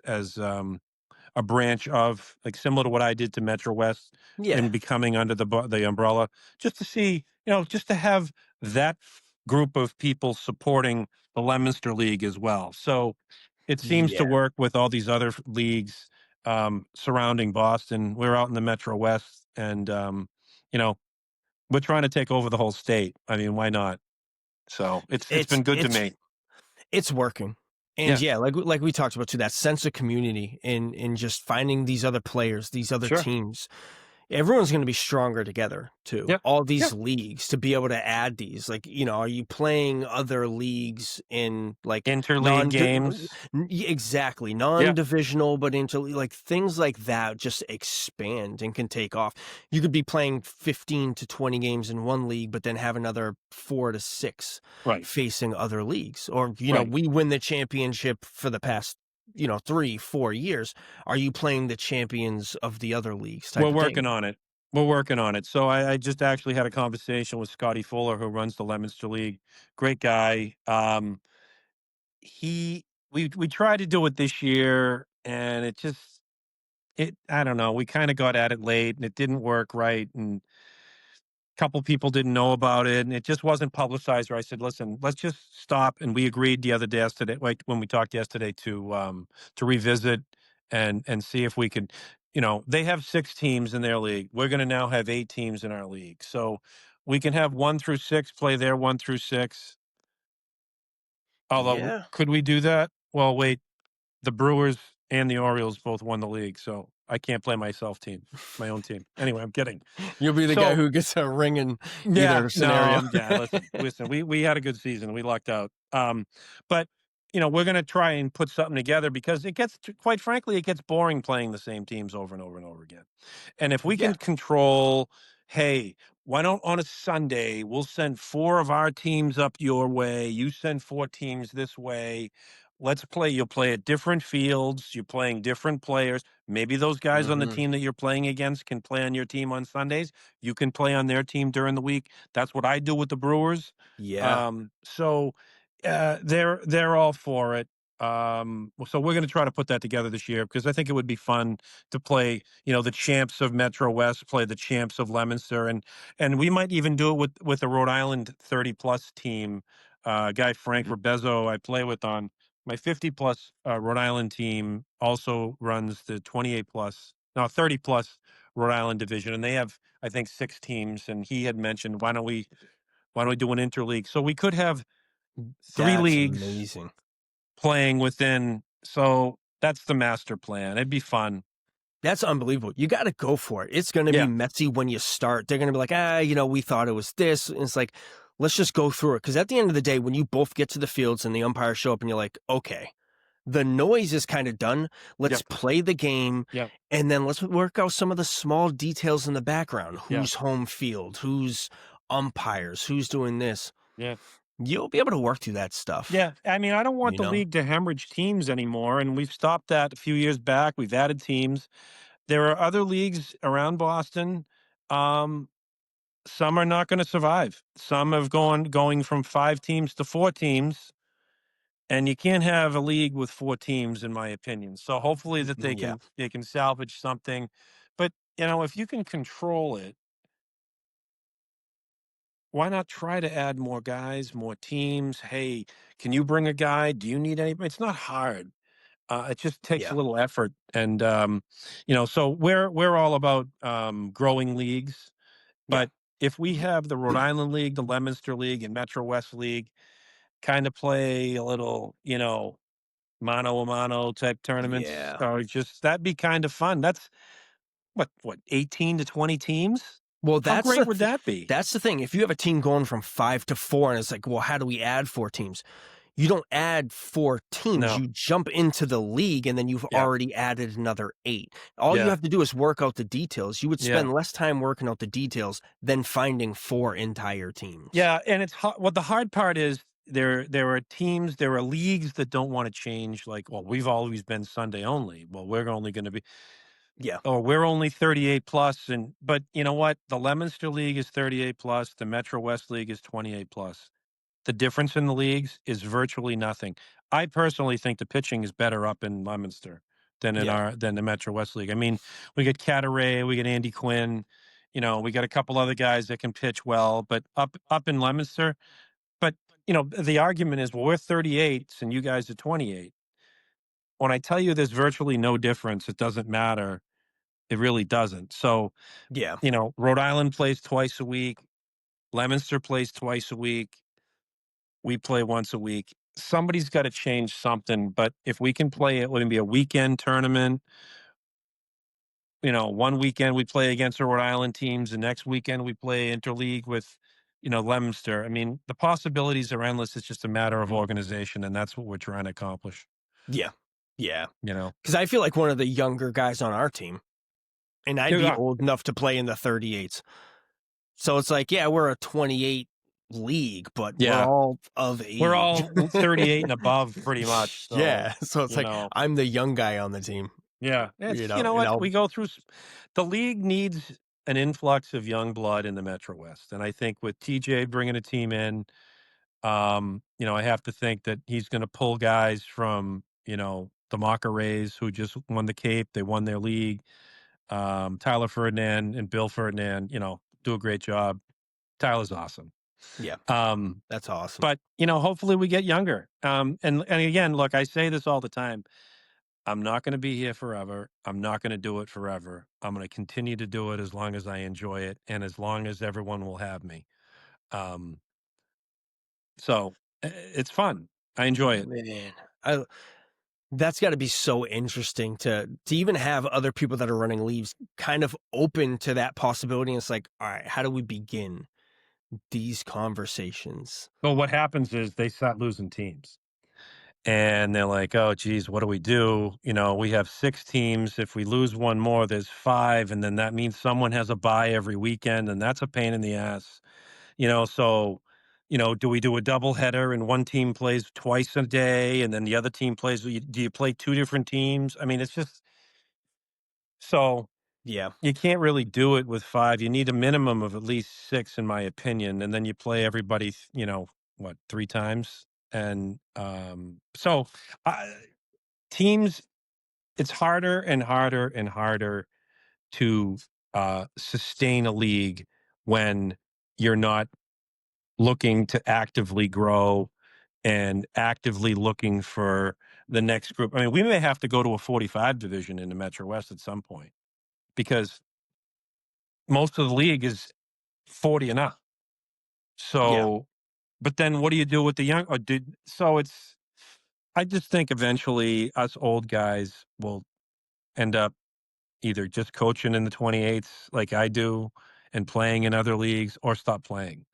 a branch of, like, similar to what I did to Metro West
Yeah.
in becoming under the umbrella, just to see, just to have that group of people supporting the Leominster League as well. So it seems to
Yeah.
work with all these other leagues surrounding Boston. We're out in the Metro West, and you know, we're trying to take over the whole state. I mean, why not? So it's
It's
been good to
it's
me.
it's working. And
Yeah,
yeah, like we talked about too, that sense of community in just finding these other players, these other
sure.
teams. Everyone's gonna be stronger together too.
Yeah,
All
yeah.
these leagues to be able to add these, like, are you playing other leagues in like
Interleague
non
games.
exactly,
Yeah,
non-divisional, but into like things like that just expand and can take off. You could be playing 15 to 20 games in one league, but then have another 4 to 6
right,
facing other leagues. Or,
right.
we win the championship for the past, 3, 4 years. Are you playing the champions of the other leagues
We're
type of
working
thing?
on it. We're working on it. So I just actually had a conversation with Scotty Fuller, who runs the Leominster League. Great guy. He we tried to do it this year, and it I don't know. We kind of got at it late, and it didn't work right, and couple people didn't know about it, and it just wasn't publicized. Or I said, "Listen, let's just stop." And we agreed the other day, yesterday, like when we talked yesterday, to revisit and see if we could. They have 6 teams in their league. We're going to now have 8 teams in our league, so we can have 1 through 6 play their 1 through 6. Although,
Yeah.
could we do that? Well, wait, the Brewers and the Orioles both won the league, so I can't play my own team. Anyway, I'm kidding.
You'll be the guy
So
who gets a ring in
yeah,
either
no,
scenario.
yeah. Listen. We had a good season. We lucked out. But we're going to try and put something together because quite frankly, it gets boring playing the same teams over and over and over again. And if we
Yeah.
can control, hey, why don't on a Sunday we'll send four of our teams up your way, you send four teams this way. Let's play. You'll play at different fields. You're playing different players. Maybe those guys on the
Mhm.
team that you're playing against can play on your team on Sundays. You can play on their team during the week. That's what I do with the Brewers.
Yeah.
They're all for it. So we're going to try to put that together this year because I think it would be fun to play. The champs of Metro West play the champs of Leominster, and we might even do it with a Rhode Island 30+ team. Guy Frank
Mhm.
Rebezzo I play with on my 50+ Rhode Island team also runs the 28+, no 30+ Rhode Island division, and they have I think 6 teams. And he had mentioned why don't we do an interleague? So we could have 3
That's
leagues
amazing.
playing within. So that's the master plan. It'd be fun.
That's unbelievable. You gotta go for it. It's gonna be
Yeah.
messy when you start. They're gonna be like, we thought it was this. And it's like, let's just go through it. Because at the end of the day, when you both get to the fields and the umpires show up and you're like, okay, the noise is kind of done. Let's
Yep.
play the game.
Yep.
And then let's work out some of the small details in the background.
Yeah.
Who's home field? Who's umpires? Who's doing this?
Yeah.
You'll be able to work through that stuff,
Yeah. I mean, I don't want
you
the
know?
league to hemorrhage teams anymore. And we've stopped that a few years back. We've added teams. There are other leagues around Boston. Um, some are not going to survive. Some have going from 5 teams to 4 teams. And you can't have a league with 4 teams, in my opinion. So hopefully that they
Yeah.
can salvage something. But if you can control it, why not try to add more guys, more teams? Hey, can you bring a guy? Do you need any? It's not hard. It just takes a
Yeah.
little effort, and so we're all about growing leagues.
Yeah.
But if we have the Rhode Island League, the Leominster League, and Metro West League kind of play a little, mano a mano type tournaments,
Yeah.
or just that'd be kind of fun. That's what 18 to 20 teams.
Well,
How great would that be?
that's the thing. If you have a team going from 5 to 4 and it's like, well, how do we add 4 teams? You don't add 4 teams.
No.
You jump into the league and then you've
Yeah.
already added another 8. All you
Yeah.
have to do is work out the details. You would
Yeah.
spend less time working out the details than finding 4 entire teams.
Yeah, and it's hard. What the hard part is there are teams, there are leagues that don't want to change. Like, well, we've always been Sunday only. Well, we're only going to be,
Yeah.
or we're only 38 plus. And but you know what? The Leominster League is 38 plus. The Metro West League is 28 plus. The difference in the leagues is virtually nothing. I personally think the pitching is better up in Leominster
Yeah.
than the Metro West League. I mean, we get Cataray, we get Andy Quinn, we got a couple other guys that can pitch well, but up in Leominster. But the argument is, well, we're 38s and you guys are 28. When I tell you there's virtually no difference, it doesn't matter. It really doesn't. So,
Yeah.
Rhode Island plays twice a week. Leominster plays twice a week. We play once a week. Somebody's got to change something. But if we can play it, would be a weekend tournament. One weekend we play against the Rhode Island teams. The next weekend we play interleague with, Leominster. I mean, the possibilities are endless. It's just a matter of organization, and that's what we're trying to accomplish.
Yeah. Yeah.
You know,
Because I feel like one of the younger guys on our team, and I'd be
yeah,
old enough to play in the 38s. So it's like, yeah, we're a 28 league, but we're
yeah.
all of
We're
age.
all 38 and above, pretty much. So
Yeah. So it's
you
like,
know,
I'm the young guy on the team,
yeah. It's you know
and
what
I'll,
we go through. The league needs an influx of young blood in the Metro West, and I think with TJ bringing a team in, I have to think that he's going to pull guys from, the Mocker Rays who just won the Cape. They won their league. Tyler Ferdinand and Bill Ferdinand, do a great job. Tyler's awesome.
yeah,
Um,
that's awesome.
but hopefully we get younger. And again, look, I say this all the time. I'm not going to be here forever. I'm not going to do it forever. I'm going to continue to do it as long as I enjoy it and as long as everyone will have me. Um, so it's fun. I enjoy it.
Man, I that's got to be so interesting to even have other people that are running leagues kind of open to that possibility. And it's like, all right, how do we begin these conversations?
Well, what happens is they start losing teams. And they're like, "Oh, geez, what do we do? You know, we have 6 teams. If we lose one more, there's 5, and then that means someone has a bye every weekend, and that's a pain in the ass." So, do we do a doubleheader and one team plays twice a day, and then the other team plays do you play 2 different teams? I mean, it's just so
Yeah,
you can't really do it with 5. You need a minimum of at least 6, in my opinion, and then you play everybody, what, 3 times? And, so, I teams it's harder and harder and harder to sustain a league when you're not looking to actively grow and actively looking for the next group. I mean, we may have to go to a 45 division in the Metro West at some point because most of the league is 40 and up.
yeah,
So, but then what do you do with the young? So I just think eventually us old guys will end up either just coaching in the 28s like I do and playing in other leagues or stop playing.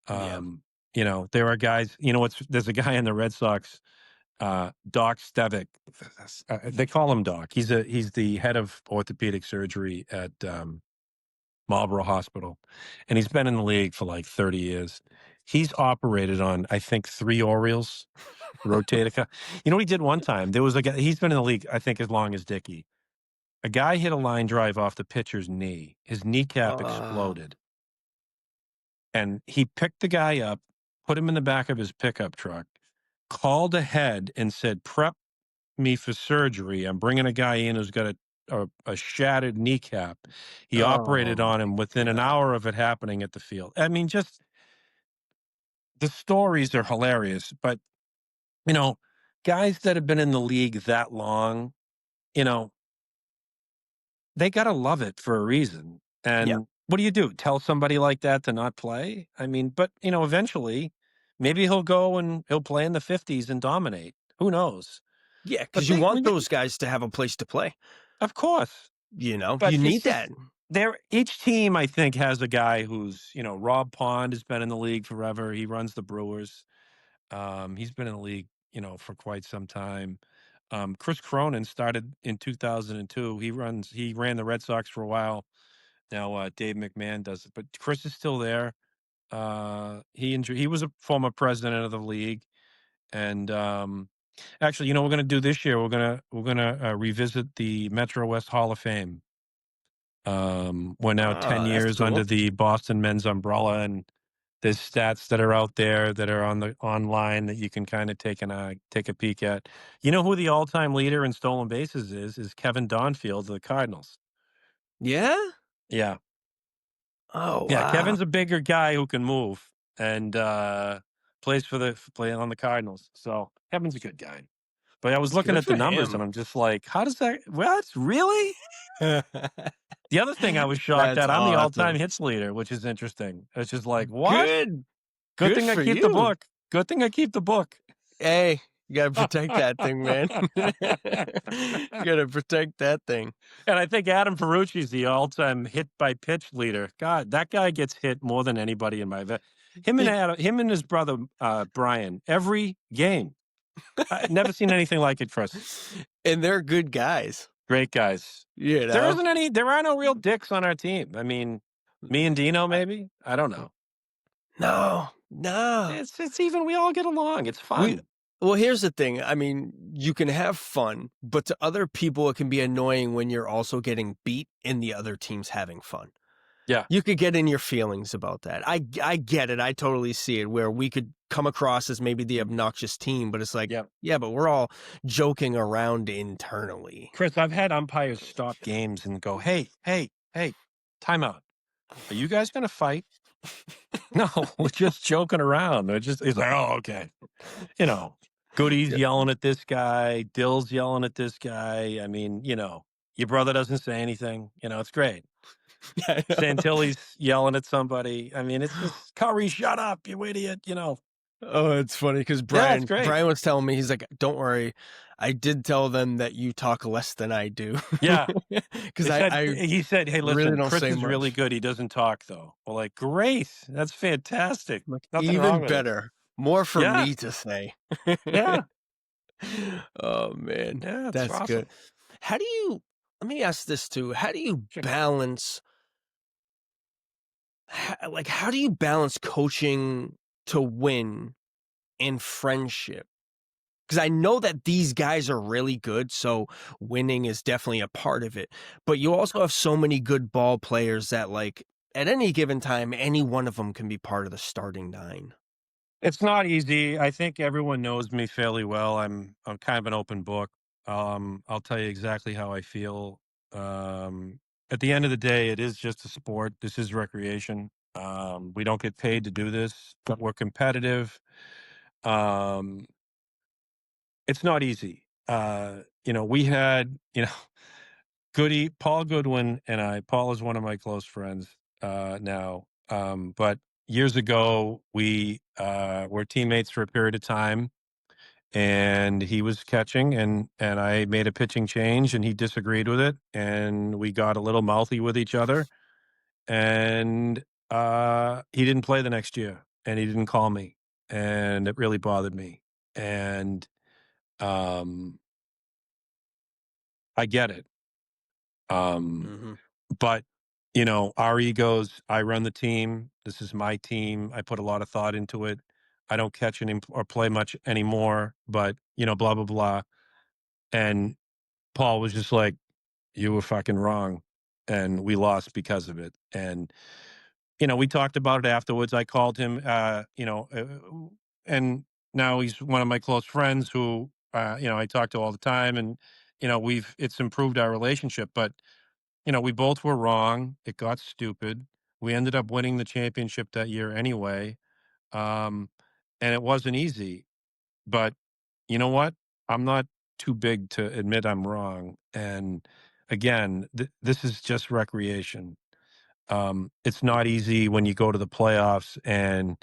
yeah.
Um, there are guys, there's a guy in the Red Sox, Doc Stevick. They call him Doc. He's the head of orthopedic surgery at Marlborough Hospital, and he's been in the league for like 30 years. He's operated on, I think, 3 Orioles, rotator cuff. You know what he did one time? There was a guy, he's been in the league, I think, as long as Dickey. A guy hit a line drive off the pitcher's knee. His kneecap
Oh,
exploded. And he picked the guy up, put him in the back of his pickup truck, called ahead and said, "Prep me for surgery. I'm bringing a guy in who's got a shattered kneecap." He
oh
operated on
my
him within an
God.
hour of it happening at the field. I mean, just the stories are hilarious. But, you know, guys that have been in the league that long, you know, they gotta love it for a reason,
Yeah,
and what do you do? Tell somebody like that to not play? I mean, but, eventually, maybe he'll go and he'll play in the 50s and dominate. Who knows?
yeah,
But
because you want
when
those guys to have a place to play.
of course,
You
but it's
need that.
just each team, I think, has a guy who's, Rob Pond has been in the league forever. He runs the Brewers. He's been in the league, for quite some time. Chris Cronin started in 2002. He ran the Red Sox for a while. Now, Dave McMahon does it, but Chris is still there. He was a former president of the league, and actually, we're going to do this year. We're gonna revisit the Metro West Hall of Fame. We're now 10
Oh, that's
years under
cool.
the Boston men's umbrella, and there's stats that are out there that are on the online that you can kind of take a peek at. You know who the all-time leader in stolen bases is Kevin Donfield of the Cardinals.
Yeah?
Yeah.
Oh,
Yeah,
wow.
Kevin's a bigger guy who can move and, plays play on the Cardinals. So, Kevin's a good guy. But I was looking
Good
at the
for
numbers and
him.
I'm just like, "How does that what? Really?" The other thing I was shocked
That's
at, I'm the all-time
awesome.
hits leader, which is interesting. It's just like, "What?
Good.
Good
Good
thing I
for
keep the
you.
book. Good thing I keep the book."
Hey, you gotta protect that thing, man. You gotta protect that thing.
And I think Adam Ferrucci's the all-time hit by pitch leader. God, that guy gets hit more than anybody in my
He
him and his brother, Brian, every game. I never seen anything like it, Chris.
and they're good guys,
Great guys.
you know?
There are no real dicks on our team. I mean, me and Dino,
I
maybe? I don't know.
no, no.
It's even, we all get along. It's
We
fun.
well, here's the thing. I mean, you can have fun, but to other people, it can be annoying when you're also getting beat and the other team's having fun.
Yeah.
You could get in your feelings about that. I get it. I totally see it where we could come across as maybe the obnoxious team, but it's like,
Yeah.
yeah, but we're all joking around internally.
Chris, I've had umpires stop games and go, "Hey, hey, hey, timeout. Are you guys going to fight?" No, we're just joking around. He's like, "Oh, okay." You know, Goody's
Yeah,
yelling at this guy. Dill's yelling at this guy. I mean, your brother doesn't say anything. It's great.
I know.
Santilli's yelling at somebody. I mean, it's just, "Currie, shut up, you idiot."
Oh, it's funny because
Yeah, it's
Brian
great.
Brian was telling me, he's like, "Don't worry, I did tell them that you talk less than I do."
Yeah.
Because
They
I
said
I
he said, "Hey,
really
listen,
don't
Chris
say
is really
much.
good. He doesn't talk though." We're like, "Great. That's fantastic.
Like,
Nothing wrong
even
with it."
better, more for
Yeah.
me to say.
Yeah.
Oh, man,
Yeah, it's
that's good.
awesome.
How do you let me ask this too, how do you
Sure.
balance how do you balance coaching to win and friendship? Because I know that these guys are really good, so winning is definitely a part of it. But you also have so many good ball players that, like, at any given time, any one of them can be part of the starting nine.
It's not easy. I think everyone knows me fairly well. I'm kind of an open book. I'll tell you exactly how I feel. At the end of the day, it is just a sport. This is recreation. We don't get paid to do this, but we're competitive. Um, it's not easy. We had, Goody, Paul Goodwin and I, Paul is one of my close friends now. But years ago, we were teammates for a period of time, and he was catching, and I made a pitching change, and he disagreed with it, and we got a little mouthy with each other, and he didn't play the next year, and he didn't call me, and it really bothered me, and um, I get it. Um,
Mhm.
But, our egos, I run the team. This is my team. I put a lot of thought into it. I don't catch any or play much anymore, but, blah, blah, blah. And Paul was just like, you were fucking wrong. And we lost because of it. And, we talked about it afterwards. I called him, and now he's one of my close friends who, I talk to all the time. And, it's improved our relationship. But we both were wrong. It got stupid. We ended up winning the championship that year anyway. Um, and it wasn't easy. But you know what? I'm not too big to admit I'm wrong. And again, this is just recreation. It's not easy when you go to the playoffs and,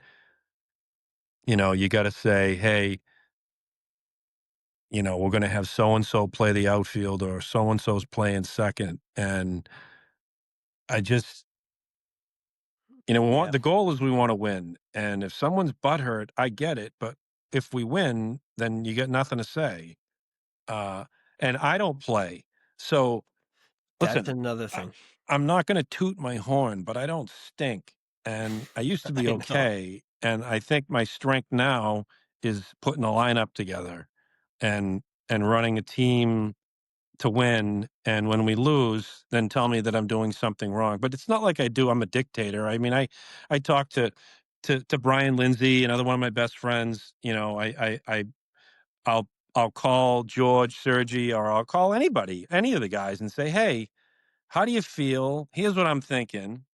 you got to say, hey, we're going to have so and so play the outfield or so and so's playing second. And I just,
Yeah.
the goal is we want to win. And if someone's butthurt, I get it. But if we win, then you got nothing to say. Uh, and I don't play. So
That's
listen,
another
I,
thing.
I'm not going to toot my horn, but I don't stink. And I used to be
I know.
okay. And I think my strength now is putting a lineup together and running a team to win, and when we lose, then tell me that I'm doing something wrong. But it's not like I'm a dictator. I mean, I talk to Brian Lindsay, another one of my best friends. I'll I'll call George, Sergi, or I'll call anybody, any of the guys, and say, hey, how do you feel? Here's what I'm thinking,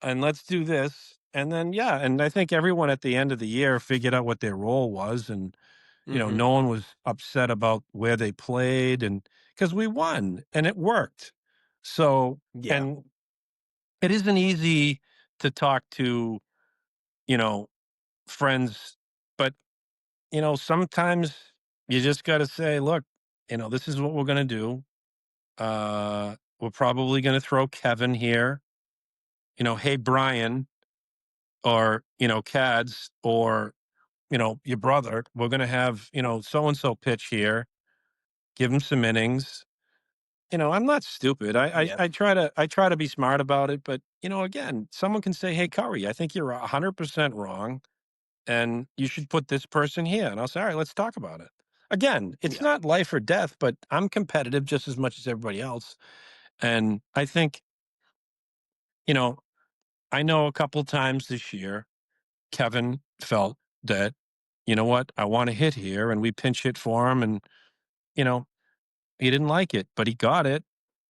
and let's do this. And then yeah, and I think everyone at the end of the year figured out what their role was, and
Mhm.
no one was upset about where they played, and because we won and it worked. So,
Yeah.
and it isn't easy to talk to, you know, friends, but, sometimes you just got to say, look, this is what we're going to do. We're probably going to throw Kevin here, hey, Brian, or, Cads, or, your brother, we're going to have, so and so pitch here, give him some innings. I'm not stupid.
Yeah.
I try to be smart about it, but again, someone can say, "Hey, Curry, I think you're 100% wrong, and you should put this person here." And I'll say, "All right, let's talk about it." Again, it's
Yeah.
not life or death, but I'm competitive just as much as everybody else, and I think you know I know a couple times this year, Kevin felt that what, I want to hit here, and we pinch hit for him, and you know he didn't like it, but he got it.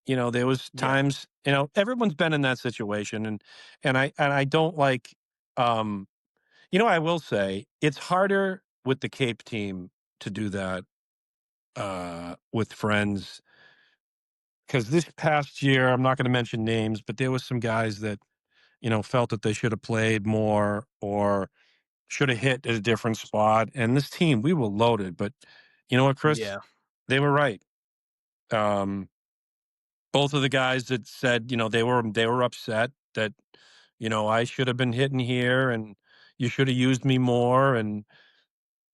There was
Yeah.
times, everyone's been in that situation, and I don't like, um I will say it's harder with the Cape team to do that with friends, because this past year, I'm not going to mention names, but there was some guys that, felt that they should have played more, or should have hit at a different spot. And this team, we were loaded. But you know what, Chris?
Yeah.
They were right. Um, both of the guys that said, they were upset that, I should have been hitting here and you should have used me more. And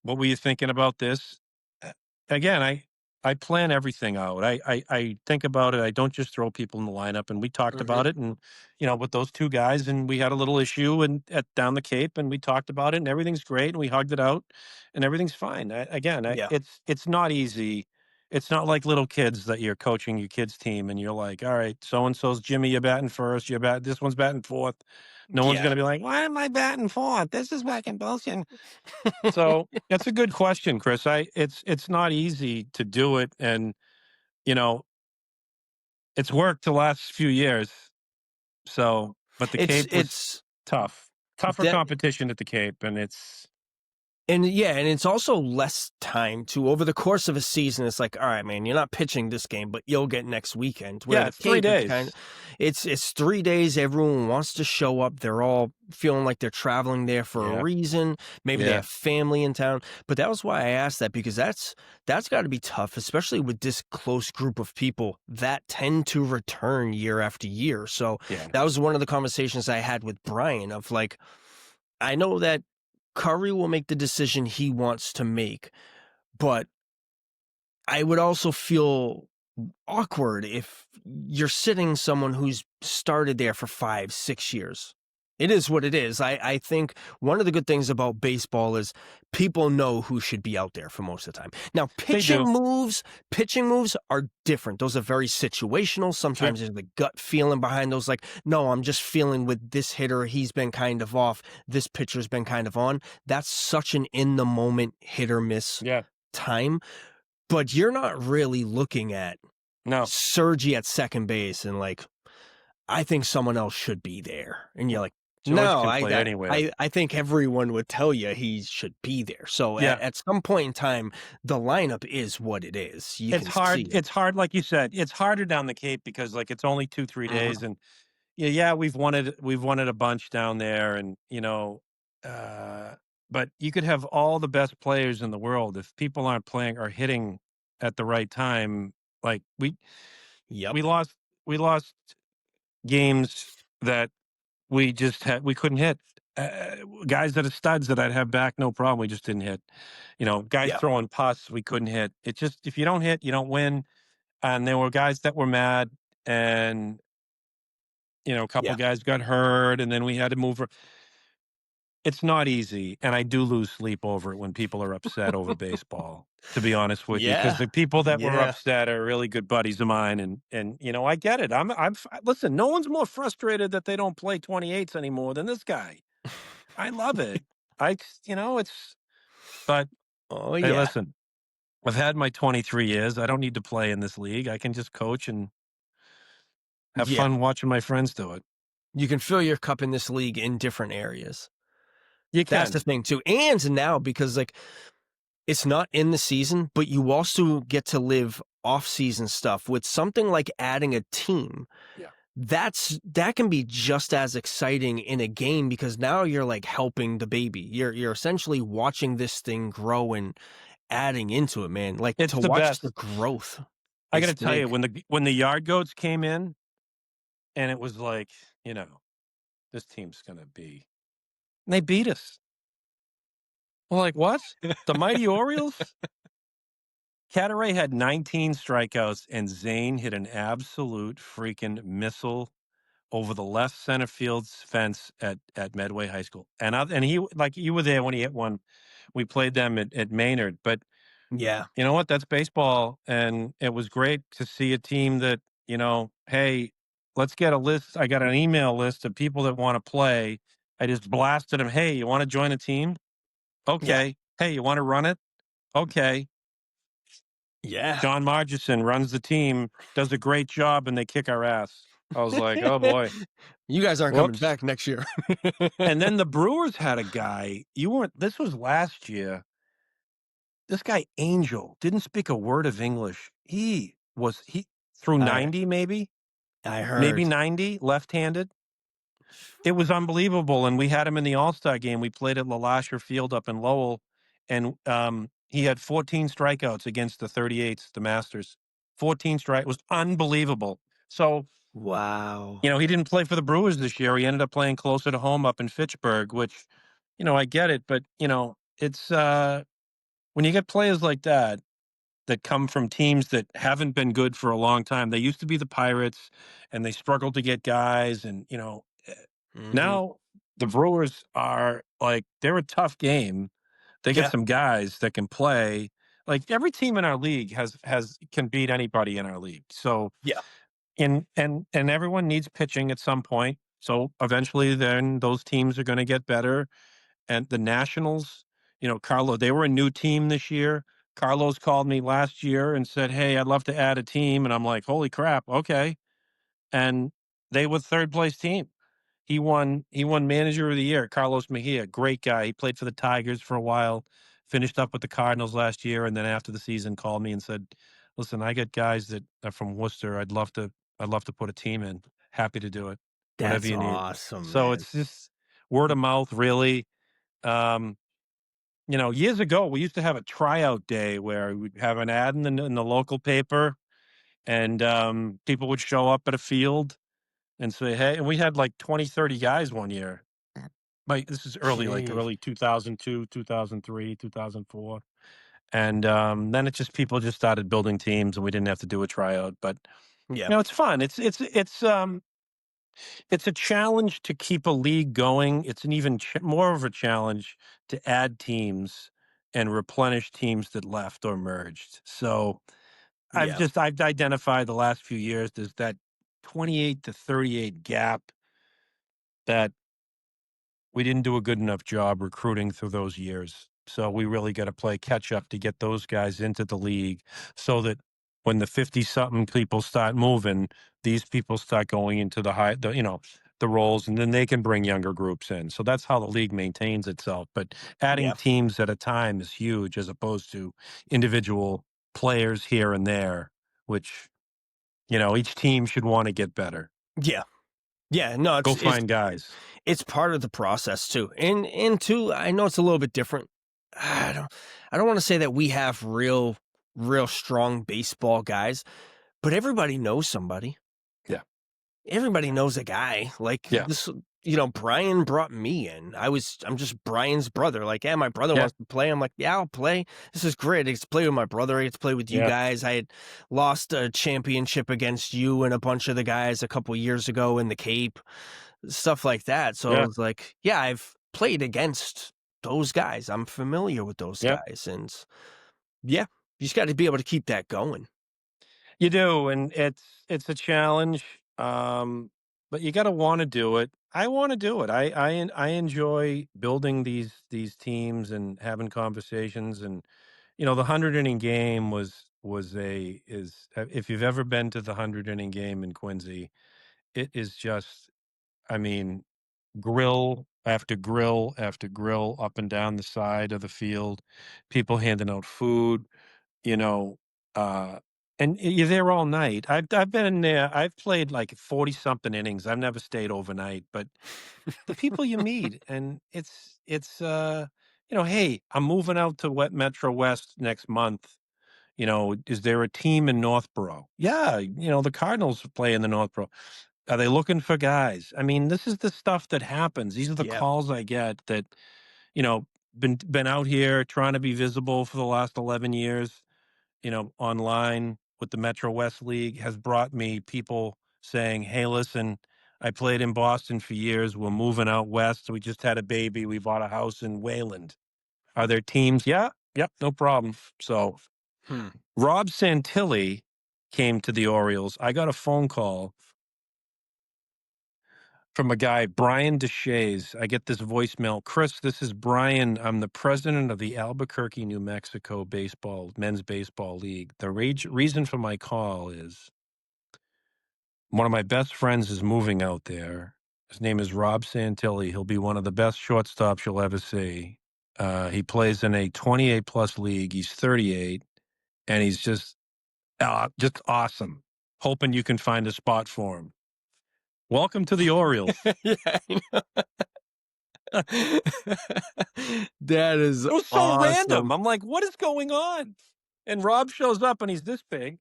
what were you thinking about this? Uh, Again, I plan everything out. I think about it. I don't just throw people in the lineup. And we talked
Hmm.
about it, and with those two guys, and we had a little issue and at down the Cape, and we talked about it, and everything's great, and we hugged it out, and everything's fine.
Yeah.
It's not easy. It's not like little kids that you're coaching your kids team, and you're like, all right, so and so's Jimmy, you're batting first. This one's batting fourth. No one's
Yeah.
gonna be like, why am I batting fourth? This is fucking bullshit. So that's a good question, Chris. It's not easy to do it, and you know it's worked the last few years. So, but the
it's
Cape was
it's
tough, tougher
that.
competition at the Cape, and it's
And yeah, and it's also less time to over the course of a season. It's like, all right, man, you're not pitching this game, but you'll get next weekend. Where
yeah,
the
it's 3
Cape, it's kind of,
days.
it's 3 days. Everyone wants to show up. They're all feeling like they're traveling there for a
Yeah,
reason. Maybe they
yeah,
have family in town. But that was why I asked that, because that's got to be tough, especially with this close group of people that tend to return year after year. So
yeah.
that was one of the conversations I had with Brian of like, I know that Curry will make the decision he wants to make, but I would also feel awkward if you're sitting someone who's started there for 5, 6 years. It is what it is. I think one of the good things about baseball is people know who should be out there for most of the time. Now,
They do.
pitching moves are different. Those are very situational.
Sure.
Sometimes there's the gut feeling behind those, like, no, I'm just feeling with this hitter, he's been kind of off. This pitcher's been kind of on. That's such an in the moment hit or miss
Yeah.
time. But you're not really looking at
No.
Sergi at second base and like, I think someone else should be there. And you're
Well,
like,
George
no,
can
I
play
that
anywhere.
I think everyone would tell you he should be there. So
Yeah.
at some point in time, the lineup is what it is. You
It's
can see
hard.
it.
It's hard, like you said. It's harder down the Cape because like it's only 2, 3 days,
Mhm.
and yeah, we've won it a bunch down there, and uh, but you could have all the best players in the world if people aren't playing or hitting at the right time. Like
Yep.
we lost we lost games that we couldn't hit. Guys that are studs that I'd have back no problem. We just didn't hit. Guys
Yeah.
throwing pus we couldn't hit. It just if you don't hit, you don't win. And there were guys that were mad, and a couple
Yeah.
guys got hurt, and then we had to move. It's not easy, and I do lose sleep over it when people are upset over baseball, to be honest with you, because
Yeah.
the people that were
Yeah.
upset are really good buddies of mine, and I get it. Listen, no one's more frustrated that they don't play 28s anymore than this guy. I love it. It's but
Oh
hey,
yeah.
listen, I've had my 23 years. I don't need to play in this league. I can just coach and have
Yeah.
fun watching my friends do it.
You can fill your cup in this league in different areas.
You
That's the
can.
thing too. And now, because like, it's not in the season, but you also get to live off-season stuff with something like adding a team.
Yeah.
That can be just as exciting in a game, because now you're like helping the baby. You're essentially watching this thing grow and adding into it, man. Like,
It's
to
the
watch the
best.
growth
I got
is
to tell you,
big.
when the yard goats came in, and it was like, this team's gonna be, and they beat us. We're like, what? The mighty Orioles? Cataray had 19 strikeouts, and Zane hit an absolute freaking missile over the left center field's fence at Medway High School. And he, like, you were there when he hit one. We played them at Maynard, but
Yeah.
you know what? That's baseball, and it was great to see a team that, hey, let's get a list. I got an email list of people that want to play. I just blasted them. Hey, you want to join a team?
Yeah.
Okay. Hey, you want to run it? Okay.
Yeah.
John Margison runs the team, does a great job, and they kick our ass. I was like, oh boy,
You guys aren't coming
whoops.
back next year.
And then the Brewers had a guy. You weren't. This was last year. This guy Angel didn't speak a word of English. He threw
I
90, maybe
I
maybe
heard.
90, left-handed. It was unbelievable, and we had him in the All-Star game. We played at LaLasher Field up in Lowell, and, he had 14 strikeouts against the 38s, the Masters. 14 strike it was unbelievable. So,
Wow.
he didn't play for the Brewers this year. He ended up playing closer to home up in Fitchburg, which, I get it, but, it's, when you get players like that come from teams that haven't been good for a long time. They used to be the Pirates, and they struggled to get guys, and,
Hmm.
now the Brewers are like they're a tough game. They get
Yeah.
some guys that can play. Like every team in our league has can beat anybody in our league. So
Yeah.
and everyone needs pitching at some point. So eventually then those teams are going to get better. And the Nationals, Carlo, they were a new team this year. Carlos called me last year and said, "Hey, I'd love to add a team." And I'm like, "Holy crap, okay." And they were third place team. He won manager of the year, Carlos Mejia, great guy. He played for the Tigers for a while, finished up with the Cardinals last year, and then after the season called me and said, "Listen, I got guys that are from Worcester. I'd love to put a team in. Happy to do it. Whatever
That's
you need."
awesome,
So
man.
it's just word of mouth, really. Um, years ago, we used to have a tryout day where we'd have an ad in the local paper, and people would show up at a field and say, "Hey," and we had like 20, 30 guys one year. This is early, like
Gee.
early 2002, 2003, 2004. And then people just started building teams and we didn't have to do a tryout. But,
Yeah.
it's fun. It's a challenge to keep a league going. It's an even more of a challenge to add teams and replenish teams that left or merged. So
Yeah.
I've identified the last few years there's that 28 to 38 gap that we didn't do a good enough job recruiting through those years. So we really got to play catch up to get those guys into the league so that when the 50 something people start moving, these people start going into the roles and then they can bring younger groups in. So that's how the league maintains itself. But adding
Yeah.
teams at a time is huge as opposed to individual players here and there, which, each team should want to get better.
Yeah. Yeah. No,
Go
it's
find guys.
it's part of the process too. And two, I know it's a little bit different. I don't I don't want to say that we have real strong baseball guys, but everybody knows somebody.
Yeah.
Everybody knows a guy. Like
Yeah.
this, Brian brought me in. I'm just Brian's brother. Like, yeah, my brother
Yeah.
wants to play. I'm like, yeah, I'll play. This is great. I get to play with my brother. I get to play with you
Yeah.
guys. I had lost a championship against you and a bunch of the guys a couple years ago in the Cape, stuff like that. So I
Yeah.
was like, yeah, I've played against those guys. I'm familiar with those
Yeah.
guys. And yeah, you just got to be able to keep that going.
You do, and it's a challenge, but you gotta wanna do it. I wanna do it. I enjoy building these teams and having conversations, and, the 100 inning game was a is if you've ever been to the 100 inning game in Quincy, it is just, I mean, grill after grill after grill up and down the side of the field, people handing out food, you know, uh, and you're there all night. I've been in there. I've played like 40 something innings. I've never stayed overnight, but the people you meet, and hey, I'm moving out to Metro West next month. Is there a team in Northborough? Yeah, the Cardinals play in the Northborough. Are they looking for guys? I mean, this is the stuff that happens. These are the
Yeah.
calls I get that, you know, been out here trying to be visible for the last 11 years, online with the Metro West League has brought me people saying, "Hey, listen, I played in Boston for years. We're moving out west. We just had a baby. We bought a house in Wayland. Are there teams?" Yeah, yep, no problem. So
Hmm.
Rob Santilli came to the Orioles. I got a phone call from a guy, Brian DeShays. I get this voicemail. "Chris, this is Brian. I'm the president of the Albuquerque, New Mexico men's baseball league. The reason for my call is one of my best friends is moving out there. His name is Rob Santilli. He'll be one of the best shortstops you'll ever see. He plays in a 28 plus league. He's 38 and he's just awesome. Hoping you can find a spot for him." Welcome to the Orioles.
Yeah, I know. That is
It was so random.
awesome.
I'm like, what is going on? And Rob shows up and he's this big.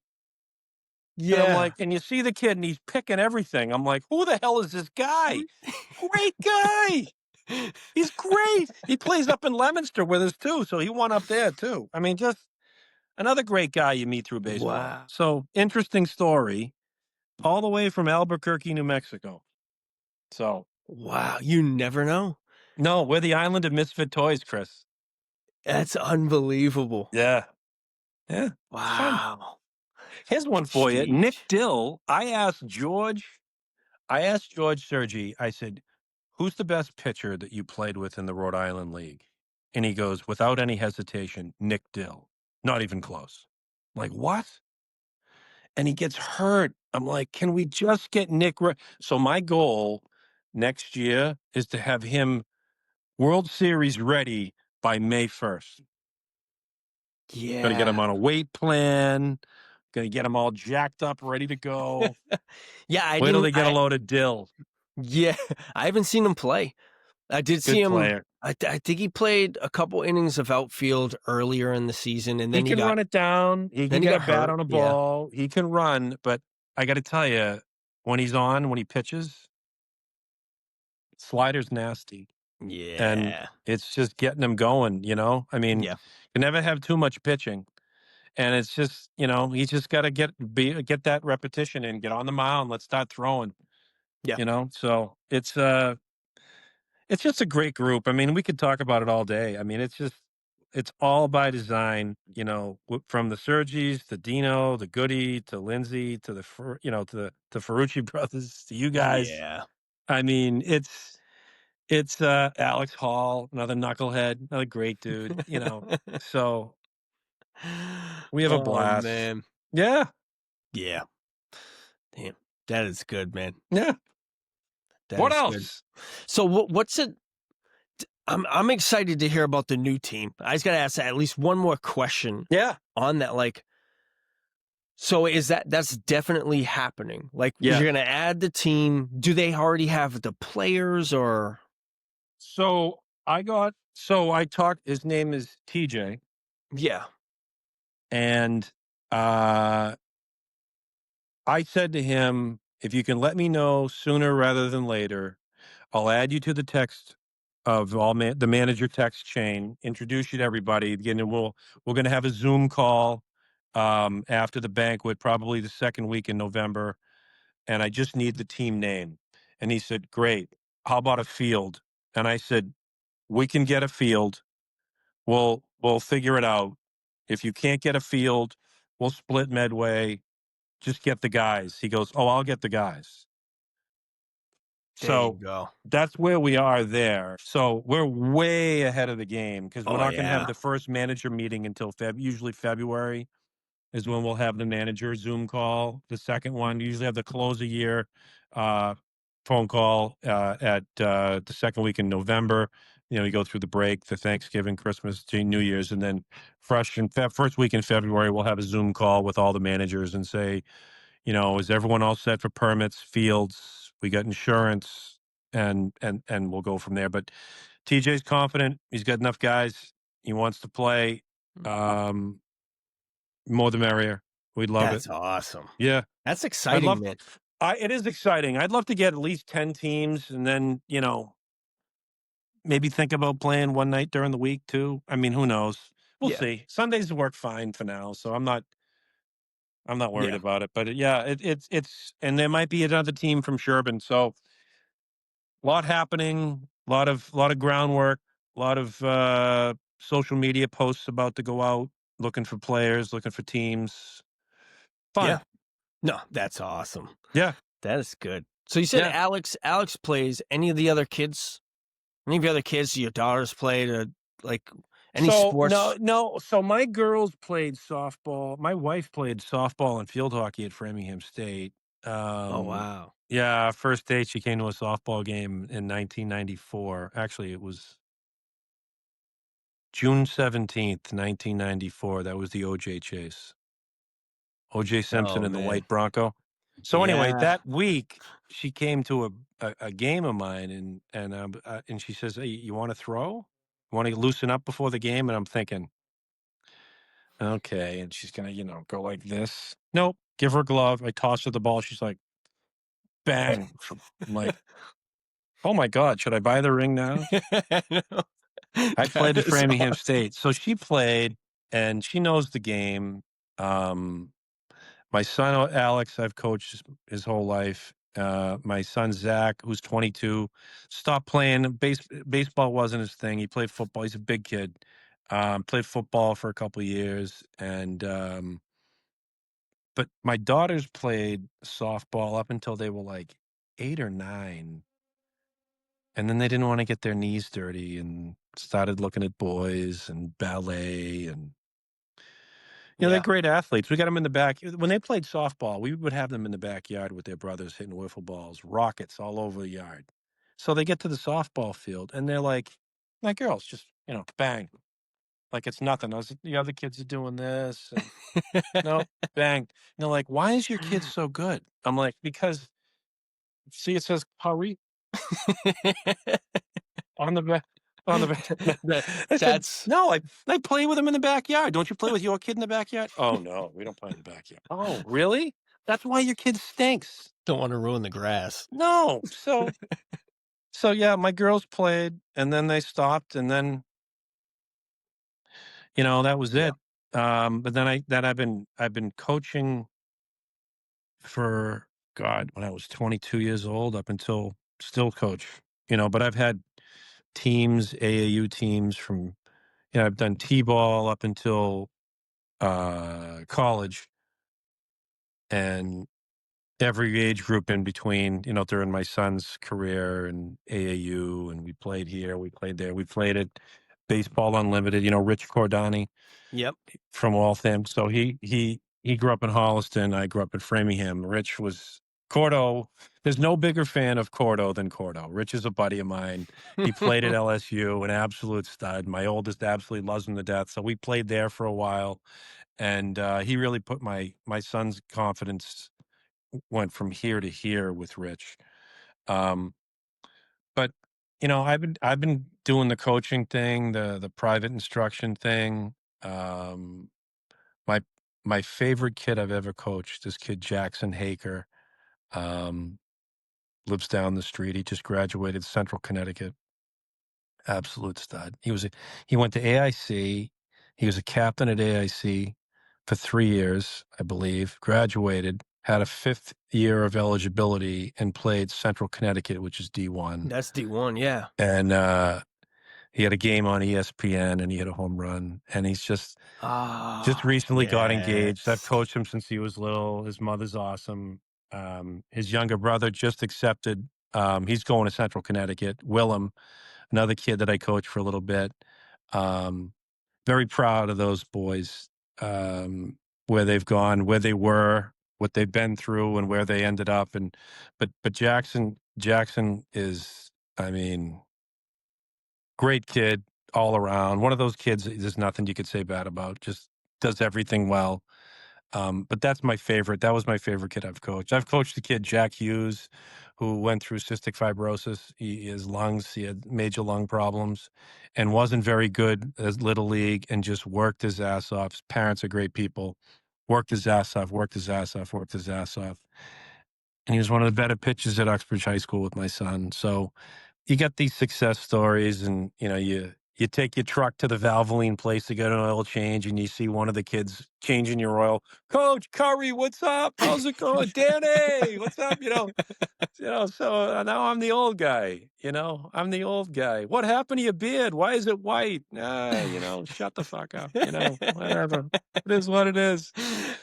And I'm
Yeah.
like, and you see the kid and he's picking everything. I'm like, who the hell is this guy? Great guy. He's great. He plays up in Leominster with us too. So he won up there too. I mean, just another great guy you meet through baseball.
Wow.
So interesting story, all the way from Albuquerque, New Mexico. So
Wow, you never know.
no, we're the island of misfit toys, Chris.
That's unbelievable.
Yeah. Yeah. It's fun.
Wow.
Here's one for you. Nick
Sheesh.
Dill. I asked George Sergi, I said, who's the best pitcher that you played with in the Rhode Island League? And he goes, without any hesitation, Nick Dill. Not even close. I'm like, what? And he gets hurt. I'm like, can we just get Nick? So my goal next year is to have him World Series ready by May 1st. Got to get him
Yeah.
on a weight plan. Got to get him all jacked up, ready to go.
Yeah,
Wait till they get a load of Dill.
yeah, I haven't seen him play. I did see
Good
him.
player.
I think he played a couple innings of outfield earlier in the season, and
He can run it down. He can
then he
get a
got
bat
hurt.
on a
Yeah.
ball. He can run, but I got to tell you, when he's on, when he pitches, slider's nasty. And
Yeah.
it's just getting him going, you know? I mean,
Yeah.
you never have too much pitching. And it's just, you know, he's just got to get that repetition in, get on the mound, let's start throwing,
Yeah.
you know? So it's just a great group. I mean, we could talk about it all day. I mean, it's all by design, you know, from the Sergis to Dino, the Goody to Lindsay to you know, to the Ferrucci brothers to you guys.
Yeah.
I mean, it's Alex Hall, another knucklehead, another great dude, you know. So we have a
Oh,
blast.
man.
Yeah.
Yeah. Damn. That is good, man.
Yeah.
That
What
is good.
else?
So what's it I'm excited to hear about the new team. I just gotta ask at least one more question
Yeah.
on that. Like, so is that's definitely happening? Like,
Yeah.
you're gonna add the team. Do they already have the players or?
So I talked, his name is TJ.
Yeah.
And I said to him, if you can let me know sooner rather than later, I'll add you to the text of the manager text chain, introduce you to everybody. Again, and we're going to have a Zoom call after the banquet, probably the second week in November. And I just need the team name. And he said, great. How about a field? And I said, we can get a field. We'll figure it out. If you can't get a field, we'll split Medway. Just get the guys. He goes, oh, I'll get the guys.
There you
So
go.
that's where we are there. So we're way ahead of the game because we're
Oh
not going to have
yeah.
the first manager meeting until usually February is when we'll have the manager Zoom call. The second one, we usually have the close of year uh, phone call at the second week in November. You know, we go through the break, the Thanksgiving, Christmas, New Year's, and then first week in February, we'll have a Zoom call with all the managers and say, you know, is everyone all set for permits, fields? We got insurance, and we'll go from there. But TJ's confident. He's got enough guys. He wants to play. Um, More the merrier. We'd love it.
That's awesome.
Yeah,
That's
I'd
exciting,
love.
man.
It is exciting. I'd love to get at least 10 teams, and then maybe think about playing one night during the week too. I mean, who knows? We'll
Yeah.
see. Sundays work fine for now, so I'm not worried
Yeah.
about it. But yeah, it's and there might be another team from Sherburne. So a lot happening, a lot of groundwork, a lot of social media posts about to go out, looking for players, looking for teams.
Yeah.
Fun.
No, that's awesome.
Yeah.
That is good. So you said
Yeah.
Alex plays. Any of the other kids? Any of the other kids your daughters played? Like any
So
sports?
no. So my girls played softball. My wife played softball and field hockey at Framingham State.
Oh
Um,
wow.
yeah, first date she came to a softball game in 1994. Actually, it was June 17th, 1994. That was the OJ chase. OJ Simpson
Oh
and the
man.
white Bronco. So anyway,
Yeah.
that week she came to a game of mine, and she says, "Hey, you want to throw? Want to loosen up before the game?" And I'm thinking, okay, and she's gonna, go like this. Nope. Give her a glove. I toss her the ball. She's like, bang. I'm like, oh my god, should I buy the ring now?
I know.
I
That
played at
is
Framingham
awesome.
State, so she played, and she knows the game. Um, my son Alex, I've coached his whole life. My son Zach, who's 22, stopped playing. Baseball wasn't his thing. He played football. He's a big kid. Played football for a couple of years, and but my daughters played softball up until they were like 8 or 9, and then they didn't want to get their knees dirty and started looking at boys and ballet and they're
Yeah.
great athletes. We got them in the back. When they played softball, we would have them in the backyard with their brothers hitting wiffle balls, rockets all over the yard. So they get to the softball field and they're like girls, just, bang, like it's nothing. The other kids are doing this and no, bang. And they're like, why is your kid so good? I'm like, because see, it says Currie on the back. On the back. I said,
That's
no, I play with him in the backyard. Don't you play with your kid in the backyard? Oh no, we don't play in the backyard. Oh, really? That's why your kid stinks.
don't want to ruin the grass.
No. So yeah, my girls played and then they stopped and then, that was
Yeah.
it. But then I've been coaching for God, when I was 22 years old up until still coach, but I've had teams, AAU teams from, I've done T-ball up until college and every age group in between, during my son's career and AAU. And we played here, we played there, we played at Baseball Unlimited, Rich Cordani
Yep.
from Waltham. So he grew up in Holliston. I grew up in Framingham. Rich was Cordo. There's no bigger fan of Cordo than Cordo. Rich is a buddy of mine. He played at LSU, an absolute stud. My oldest absolutely loves him to death. So we played there for a while, and he really put my son's confidence went from here to here with Rich. Um, but I've been doing the coaching thing, the private instruction thing. Um, my my favorite kid I've ever coached, this kid Jackson Haker, um, lives down the street. He just graduated Central Connecticut. Absolute stud. He went to AIC. He was a captain at AIC for 3 years, I believe. Graduated, had a fifth year of eligibility, and played Central Connecticut, which is D1.
That's D1. Yeah.
And he had a game on ESPN, and he hit a home run. And he's just
Ah,
recently got engaged. I've
yes.
coached him since he was little. His mother's awesome. His younger brother just accepted. He's going to Central Connecticut. Willem, another kid that I coached for a little bit. Um, Very proud of those boys, where they've gone, where they were, what they've been through, and where they ended up. And but Jackson is, I mean, great kid all around. One of those kids, there's nothing you could say bad about. Just does everything well. But that's my favorite. That was my favorite kid I've coached. I've coached the kid Jack Hughes, who went through cystic fibrosis. His lungs, he had major lung problems, and wasn't very good as little league, and just worked his ass off. His parents are great people. Worked his ass off. Worked his ass off. Worked his ass off. And he was one of the better pitchers at Uxbridge High School with my son. So you get these success stories, and you take your truck to the Valvoline place to get an oil change, and you see one of the kids changing your oil. Coach Currie, what's up? How's it going? Danny, what's up? So now I'm the old guy. I'm the old guy. What happened to your beard? Why is it white? Shut the fuck up. Whatever. It is what it is.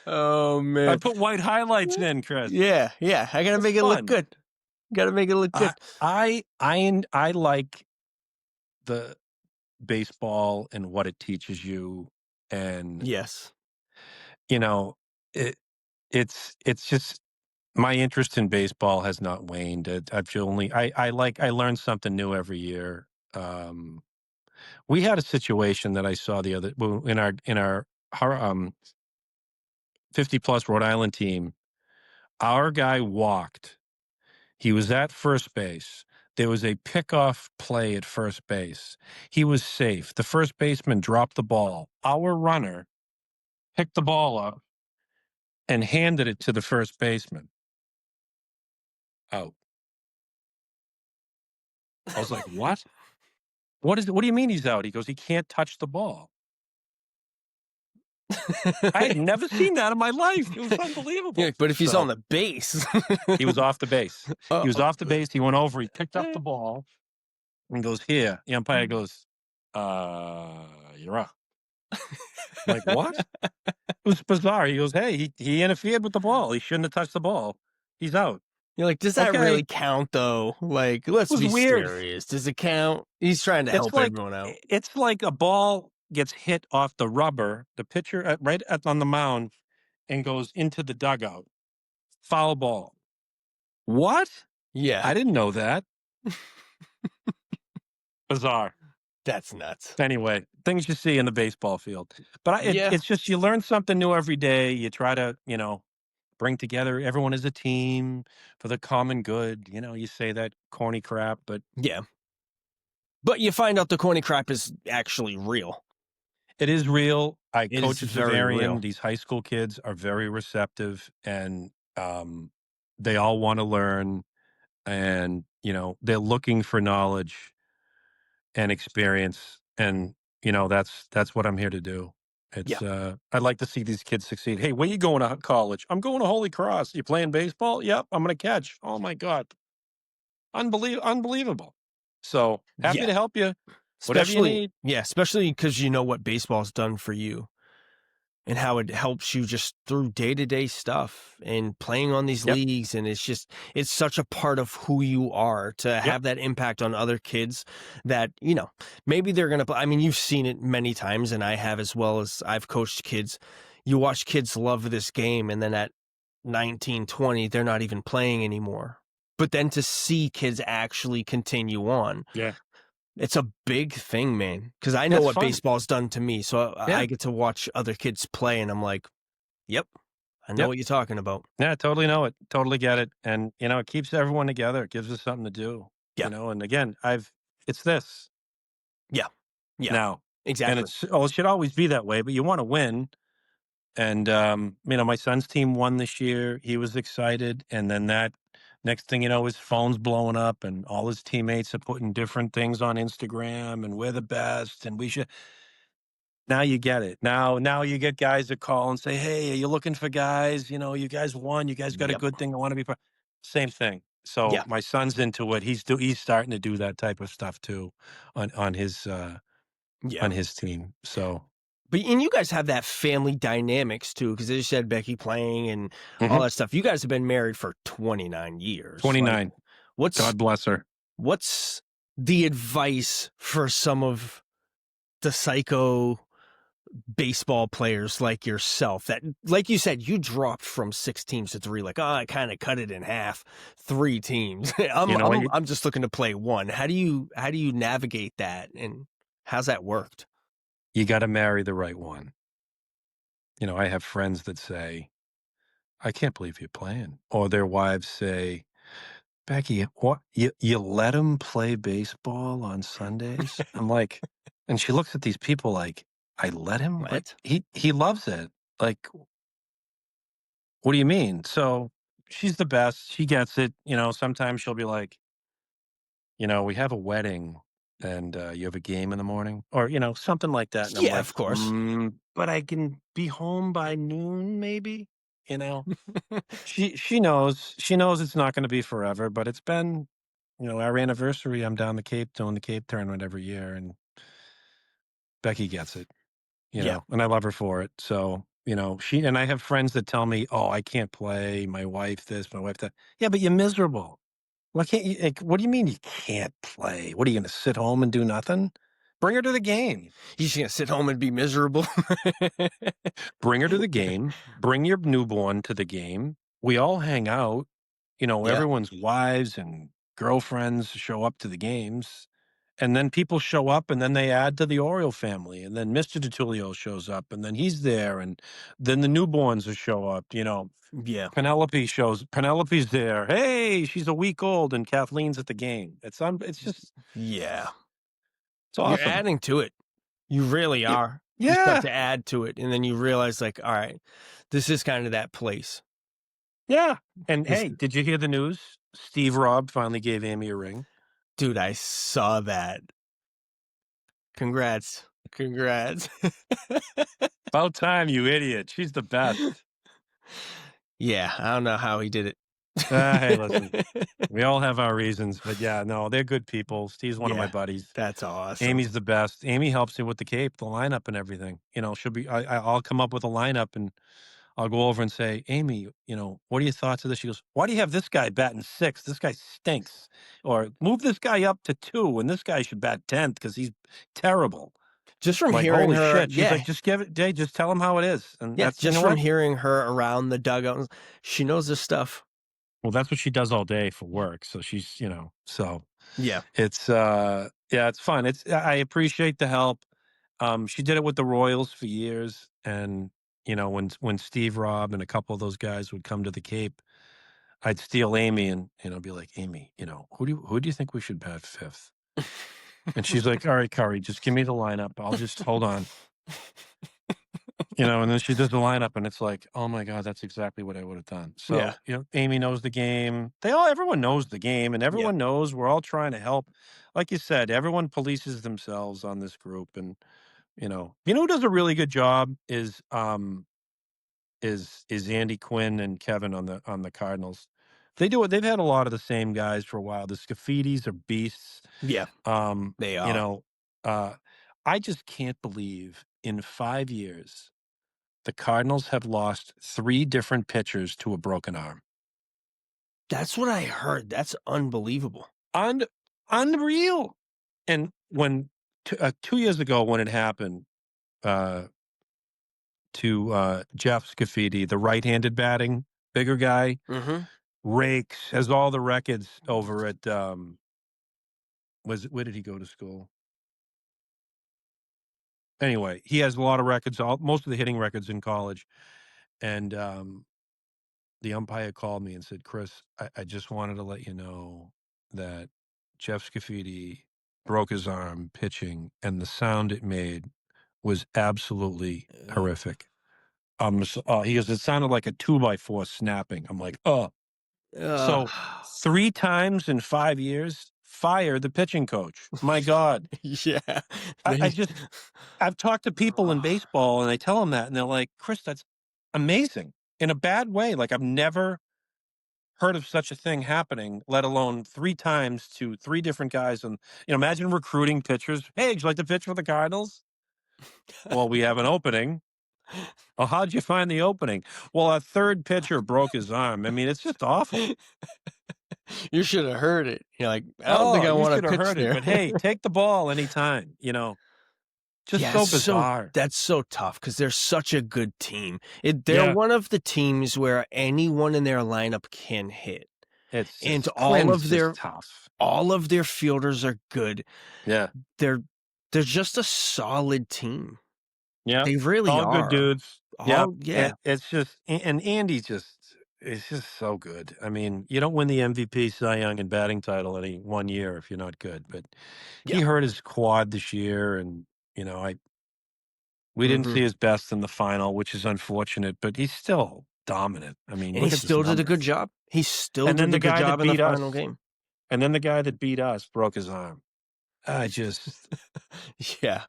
Oh
I
man.
put white highlights in, Chris.
Yeah, yeah. I gotta
It's
make it look
fun.
good. Gotta make it look
I
good.
I like the baseball and what it teaches you, and
Yes.
you know it it's just my interest in baseball has not waned. I learn something new every year. We had a situation that I saw the other in our 50 plus Rhode Island team. Our guy walked. He was at first base. There was a pickoff play at first base. He was safe. The first baseman dropped the ball. Our runner picked the ball up and handed it to the first baseman. Out. I was like, "What? What do you mean he's out?" He goes, "He can't touch the ball." I had never seen that in my life. It was
Yeah,
unbelievable.
but if he's on
So,
the base.
he was off the base. He was
Uh-oh.
off the base. He went over, he picked up the ball and goes, "Here." The umpire goes, you're up." I'm like, "What?" It was bizarre. He goes, "Hey, he interfered with the ball. He shouldn't have touched the ball. He's out."
You're like, does that
Okay.
really count though? Like,
It
let's
was
be
weird.
serious. Does it count? He's trying to help everyone out.
It's like a ball gets hit off the rubber, the pitcher on the mound, and goes into the dugout. Foul ball. What?
Yeah,
I didn't know that. Bizarre.
that's nuts.
Anyway, things you see in the baseball field. But
Yeah,
it's just you learn something new every day. You try to, bring together everyone as a team for the common good. You say that corny crap, but
yeah. But you find out the corny crap is actually real.
it is real. I
It is
coach at
very
Zavarian.
real.
These high school kids are very receptive, and they all want to learn, and they're looking for knowledge and experience, and that's what I'm here to do.
Yeah,
I'd like to see these kids succeed. Hey, where you going to college? I'm going to Holy Cross. You playing baseball? Yep, I'm going to catch. Oh my God, unbelievable. So happy
yeah.
to help you. Whatever you need.
Especially because you know what baseball's done for you and how it helps you just through day-to-day stuff and playing on these
Yep.
leagues. And it's such a part of who you are to
Yep.
have that impact on other kids that, maybe they're going to play. I mean, you've seen it many times and I have as well as I've coached kids. You watch kids love this game and then at 19, 20, they're not even playing anymore. But then to see kids actually continue on,
Yeah.
it's a big thing, man, because I know
It's
what
fun.
baseball's done to me, so I
Yeah.
get to watch other kids play, and I'm like, "Yep, I know
Yep.
what you're talking about."
Yeah, I totally know it. Totally get it. And, it keeps everyone together. It gives us something to do,
Yeah,
and again, it's this
yeah, yeah,
now. And
exactly.
it should always be that way, but you want to win. And, my son's team won this year. He was excited. And then that next thing you know, his phone's blowing up and all his teammates are putting different things on Instagram and we're the best and we should. Now you get it. Now you get guys that call and say, "Hey, are you looking for guys? You guys won. You guys got a
Yep,
good thing. I want to be part." Same thing. So
yeah,
my son's into it. He's starting to do that type of stuff too on
yeah.
his team. So
And you guys have that family dynamics too, because as you said, Becky playing and all
mhm.
that stuff. You guys have been married for 29 years. Like,
29.
what's
God bless her.
what's the advice for some of the psycho baseball players like yourself that, like you said, you dropped from 6 teams to 3, like, oh, I kind of cut it in half, 3 teams.
You know what?
I'm just looking to play one. How do you navigate that and how's that worked?
You got to marry the right one. I have friends that say, "I can't believe you're playing," or their wives say, "Becky, what you let him play baseball on Sundays?" I'm like, and she looks at these people like, "I let him? Like
What?
he loves it. Like, what do you mean?" So she's the best. She gets it. Sometimes she'll be like, "We have a wedding and you have a game in the morning," or something like that, and I'm
Yeah,
like,
of course.
but I can be home by noon, maybe." You know, she knows it's not going to be forever, but it's been our anniversary. I'm down the Cape doing the Cape tournament every year, and Becky gets it.
Yeah.
And I love her for it. So she and I have friends that tell me, "Oh, I can't play. My wife this, my wife that." Yeah, but you're miserable. Why can't you? Like, what do you mean you can't play? What are you going to sit home and do nothing? Bring her to the game.
You're just gonna sit home and be miserable?
Bring her to the game. Bring your newborn to the game. We all hang out.
Yeah.
Everyone's wives and girlfriends show up to the games, And then people show up, and then they add to the Oriole family, and then Mr. DiTullio shows up, and then he's there, and then the newborns will show up.
Yeah.
Penelope's there. Hey, she's a week old, and Kathleen's at the game. It's just
Yeah.
it's
You're
awesome.
adding to it. You really
Y-
are. You start
Yeah,
to add to it, and then you realize, like, all right, this is kind of that place.
yeah. And
This,
hey, did you hear the news? Steve Robb finally gave Amy a ring.
dude, I saw that. Congrats. Congrats.
About time, you idiot. She's the best.
Yeah, I don't know how he did
Hey, listen,
it.
we all have our reasons, but yeah, no, they're good people. Steve's one of my
Yeah,
buddies.
that's awesome.
Amy's the best. Amy helps me with the cape, the lineup, and everything. She'll be. I'll come up with a lineup, and I'll go over and say, Amy, what are your thoughts of this? She goes, why do you have this guy batting sixth? This guy stinks. Or move this guy up to two, and this guy should bat 10th because he's terrible.
Just
I'm
from
like,
hearing
holy
her,
shit. She's like,
yeah,
just give it, Jay, just tell him how it is. And
yeah,
that's, you
just
know
from
what?
hearing her around the dugout, she knows this stuff.
Well, that's what she does all day for work. So she's, so
Yeah.
it's, yeah, it's fun. I appreciate the help. She did it with the Royals for years. And, when Steve Robb and a couple of those guys would come to the Cape, I'd steal Amy and, be like, Amy, who do you think we should bat fifth? And she's like, all right, Currie, just give me the lineup. I'll just hold on. And then she does the lineup and it's like, oh my God, that's exactly what I would have done.
Yeah.
So, Amy knows the game. Everyone knows the game and
Yeah.
everyone knows we're all trying to help. Like you said, everyone polices themselves on this group. And, who does a really good job is Andy Quinn and Kevin on the Cardinals. They've had a lot of the same guys for a while. The Scafidis are beasts.
Yeah.
Um,
They
you
are.
know, I just can't believe in 5 years the Cardinals have lost 3 different pitchers to a broken arm.
That's what I heard. That's unbelievable.
Un- Unreal. And when 2 years ago when it happened uh, to Jeff Scafidi, the right-handed batting bigger guy,
Mm-hmm.
rakes, has all the records over at where did he go to school? Anyway, he has a lot of records, most of the hitting records in college. And the umpire called me and said, Chris, I just wanted to let you know that Jeff Scafidi broke his arm pitching, and the sound it made was absolutely horrific. He goes, it sounded like a 2x4 snapping. I'm like, oh.
Ugh.
So 3 times in 5 years, fire the pitching coach. My God.
Yeah.
I, I
They,
just, I've talked to people in baseball and I tell them that and they're like, Chris, that's amazing in a bad way. Like I've never heard of such a thing happening, let alone 3 times to 3 different guys. And, imagine recruiting pitchers. Hey, would you like to pitch for the Cardinals? Well, we have an opening. Oh, how'd you find the opening? Well, a third pitcher broke his arm. I mean, it's just awful.
you should have heard it. You're like, I don't think
Oh,
I
you
want
should
to
have
pitch
heard it.
there.
But hey, take the ball anytime, just
Yeah,
so bizarre.
that's so tough because they're such a good team. They're
Yeah.
one of the teams where anyone in their lineup can hit,
It's
and
just, Quinn's just tough.
all of their fielders are good.
Yeah.
They're they're just a solid team.
Yeah.
They really
All good
are.
dudes. Yeah.
All yeah,
It's just, and Andy it's just so good. I mean, you don't win the MVP, Cy Young, and batting title any 1 year if you're not good. But he
yeah.
hurt his quad this year, and we didn't
Hmm.
see his best in the final, which is unfortunate. But he's still dominant. I mean,
And he
look at his
still did a good
numbers.
job. He still
And then
did
the
a good
guy that
job in the
beat
final
us,
game.
broke his arm. I just
Yeah,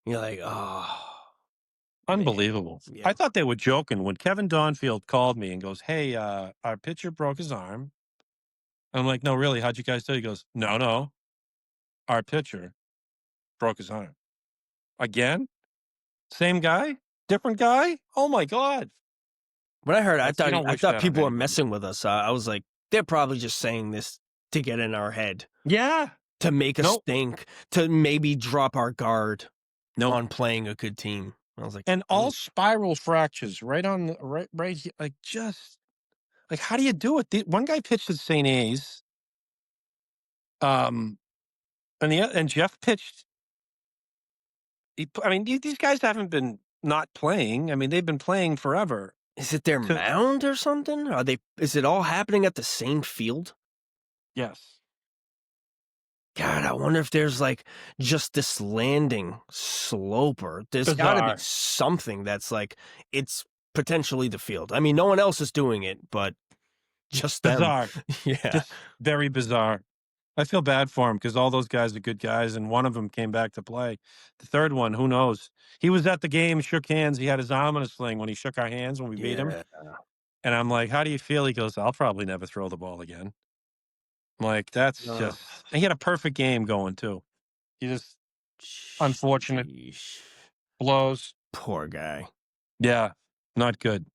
you're like, oh man,
unbelievable.
yeah.
I thought they were joking when Kevin Donfield called me and goes, "Hey, our pitcher broke his arm." I'm like, "No, really? How'd you guys do?" He goes, "No, no, our pitcher broke his arm again. Same guy, different guy. Oh my God!"
When I heard,
You don't
I
wish
thought
that on
people were
anybody.
messing with us. I was like, they're probably just saying this to get in our head,
Yeah.
to make us
Nope.
think, to maybe drop our guard
Nope.
on playing a good team. I was like,
And all spiral fractures right on the right here, like just like how do you do it? One guy pitched at St. A's. Um, And Jeff pitched. I mean, these guys haven't been not playing. I mean, they've been playing forever.
Is it their
To
mound or something? Is it all happening at the same field?
Yes,
God, I wonder if there's like just this landing slope, or there's got to be
bizarre,
something that's like it's potentially the field. I mean, no one else is doing it, but just them.
bizarre,
Yeah.
just very bizarre. I feel bad for him because all those guys are good guys, and one of them came back to play. The third one, who knows? He was at the game, shook hands. He had his arm in a sling when he shook our hands when we beat him.
Yeah.
And I'm like, "How do you feel?" He goes, "I'll probably never throw the ball again." I'm like, that's
Oh,
just. And he had a perfect game going too. He just unfortunate
sheesh.
blows.
Poor guy.
Yeah, not good.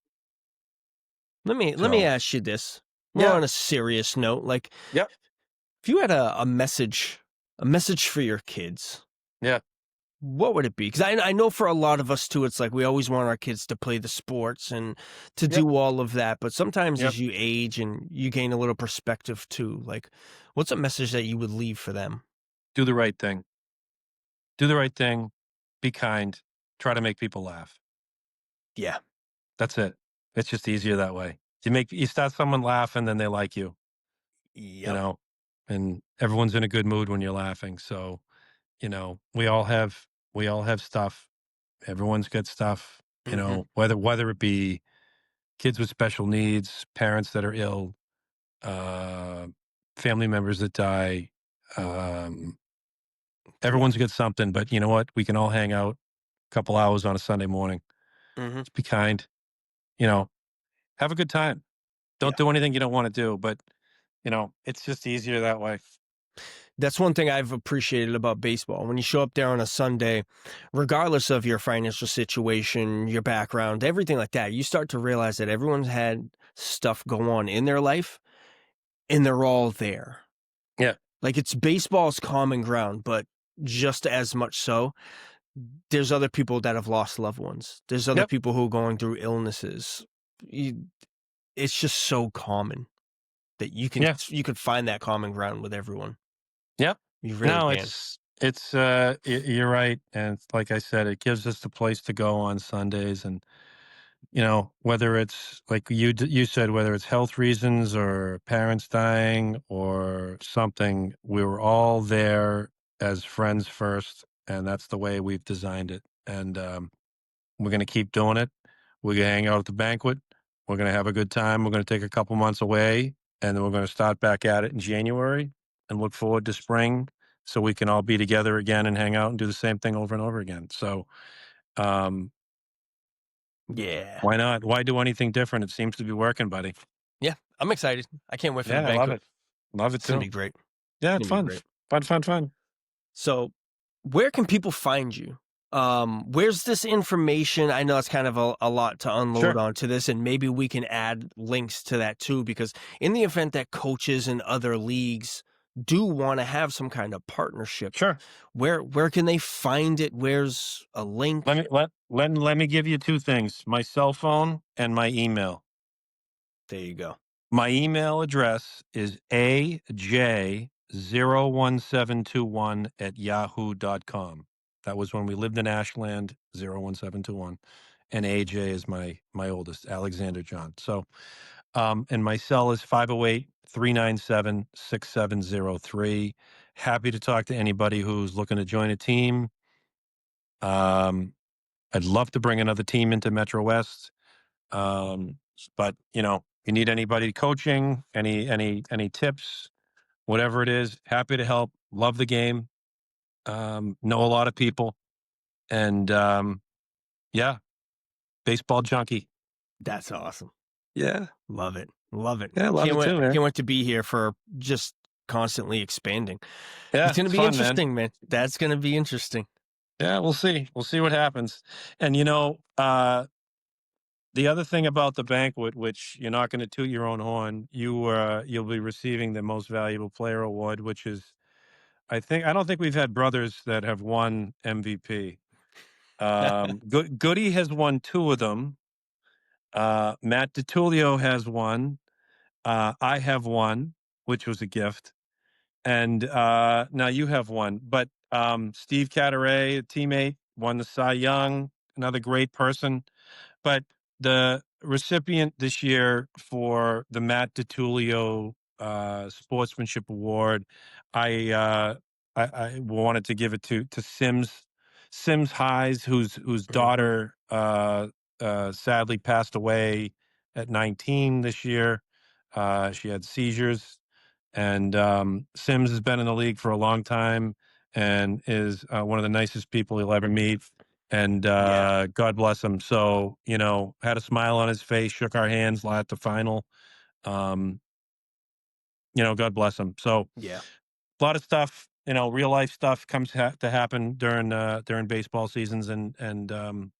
Let me
So
ask you this. More
yeah,
on a serious note. Like,
yep,
if you had a message for your kids,
yeah,
what would it be? Because I know for a lot of us too, it's like we always want our kids to play the sports and to
yep,
do all of that. But sometimes
yep.
as you age and you gain a little perspective too, like what's a message that you would leave for them?
Do the right thing. Do the right thing. Be kind. Try to make people laugh.
Yeah.
That's it. It's just easier that way. You start someone laughing, then they like you. You
Yep.
know, and everyone's in a good mood when you're laughing. So we all have stuff. Everyone's got stuff.
Hmm.
Whether it be kids with special needs, parents that are ill, uh, family members that die. Um,
Yeah.
Everyone's got something, but you know what? We can all hang out a couple hours on a Sunday morning.
Hmm.
Just be kind. You know, have a good time. Don't
Yeah.
do anything you don't want to do, but it's just easier that way.
That's one thing I've appreciated about baseball. When you show up there on a Sunday, regardless of your financial situation, your background, everything like that, you start to realize that everyone's had stuff go on in their life and they're all there.
Yeah.
Like it's baseball's common ground, but just as much so, there's other people that have lost loved ones. There's other
Yep.
people who are going through illnesses. It's just so common that
Yeah.
you could find that common ground with everyone.
Yep.
You really
No,
can.
you're right, and like I said, it gives us the place to go on Sundays, and whether it's like you said, whether it's health reasons or parents dying or something, we were all there as friends first, and that's the way we've designed it. And we're going to keep doing it. We're going to hang out at the banquet. We're going to have a good time. We're going to take a couple months away, and then we're going to start back at it in January and look forward to spring so we can all be together again and hang out and do the same thing over and over again. So, um,
Yeah.
why not? Why do anything different? It seems to be working, buddy.
Yeah. I'm excited. I can't wait for the
Yeah, I love
banquet.
it. Love it
It's gonna be
too.
great.
Yeah,
It's
it's
gonna be
fun.
great.
Fun, fun, fun.
So, where can people find you? Where's this information? I know it's kind of a lot to unload
Sure.
onto this, and maybe we can add links to that too, because in the event that coaches and other leagues do want to have some kind of partnership,
Sure.
where can they find it? Where's a link?
Let me give you two things: my cell phone and my email.
There you go.
My email address is aj01721@yahoo.com. That was when we lived in Ashland, 01721. And AJ is my oldest, Alexander John. So, and my cell is 508-397-6703. Happy to talk to anybody who's looking to join a team. Um, I'd love to bring another team into Metro West. But you need anybody coaching, any tips, whatever it is, happy to help. Love the game. Know a lot of people, and yeah, baseball junkie.
That's awesome.
Yeah,
Love it. Love it.
yeah, love
Can't
it
wait.
too, man.
Can't wait to be here for just constantly expanding. It's
Yeah,
gonna
it's
be
fun, man.
interesting, man. That's gonna be interesting.
Yeah, we'll see. We'll see what happens. And the other thing about the banquet, which you're not going to toot your own horn, you'll be receiving the most valuable player award, which is I don't think we've had brothers that have won MVP. Goody has won two of them. Matt DiTullio has one. I have one, which was a gift. And now you have one. But Steve Cataray, a teammate, won the Cy Young, another great person. But the recipient this year for the Matt DiTullio Sportsmanship Award, I, uh, I wanted to give it to Sims Highs, whose
Hmm.
daughter sadly passed away at 19 this year. She had seizures, and Sims has been in the league for a long time and is one of the nicest people you'll ever meet. And
Yeah,
God bless him. So, had a smile on his face, shook our hands at the final. Um, God bless him. So,
yeah.
a lot of stuff, real life stuff comes to happen during baseball seasons, and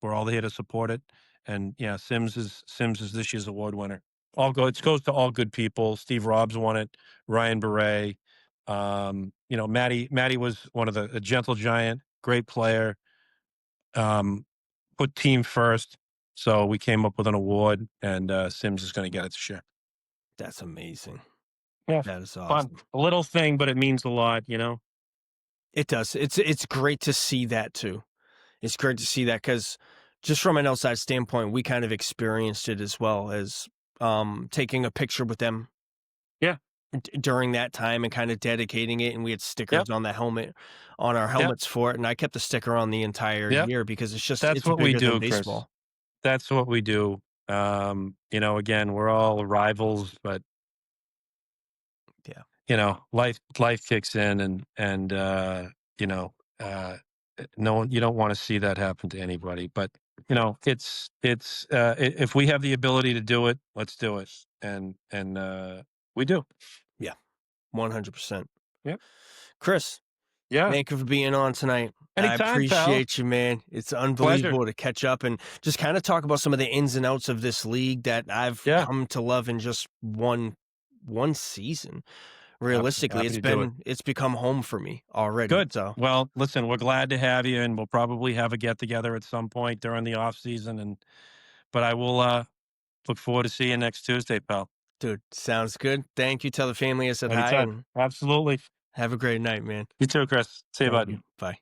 we're all here to support it. And yeah, Sims is this year's award winner. All goes, it goes to all good people. Steve Robbs won it. Ryan Beret. Maddie was one of a gentle giant, great player. Um, Put team first. So we came up with an award, and Sims is going to get it this year.
That's amazing.
Yeah,
That is
fun.
awesome.
A little thing, but it means a lot.
It does. It's great to see that too. It's great to see that because just from an outside standpoint, we kind of experienced it as well as taking a picture with them
Yeah.
during that time and kind of dedicating it. And we had
Yep.
stickers on the helmet, on our
Yep.
helmets for it. And I kept the sticker on the entire
Yep.
year because
That's
it's
what we
bigger than
do, Chris.
baseball.
That's what we do. Again, we're all rivals, but
Yeah.
life kicks in, and you know, uh, no one, you don't want to see that happen to anybody. But if we have the ability to do it, let's do it, and we do.
Yeah. 100%.
Yep.
Chris,
Yeah.
thank you for being on tonight. I
Anytime, pal.
appreciate you, man. It's
Pleasure.
unbelievable to catch up and just kind of talk about some of the ins and outs of this league that I've
Yeah.
come to love in just one season. Realistically,
Happy to do it.
it's become home for me already.
Good.
So,
Well, listen, we're glad to have you, and we'll probably have a get together at some point during the off season. But I will look forward to seeing you next Tuesday, pal.
dude, sounds good. Thank you. Tell the family I said hi
Anytime.
and
Absolutely.
have a great night, man.
You too, Chris. See you,
Thank
bud.
you. Bye.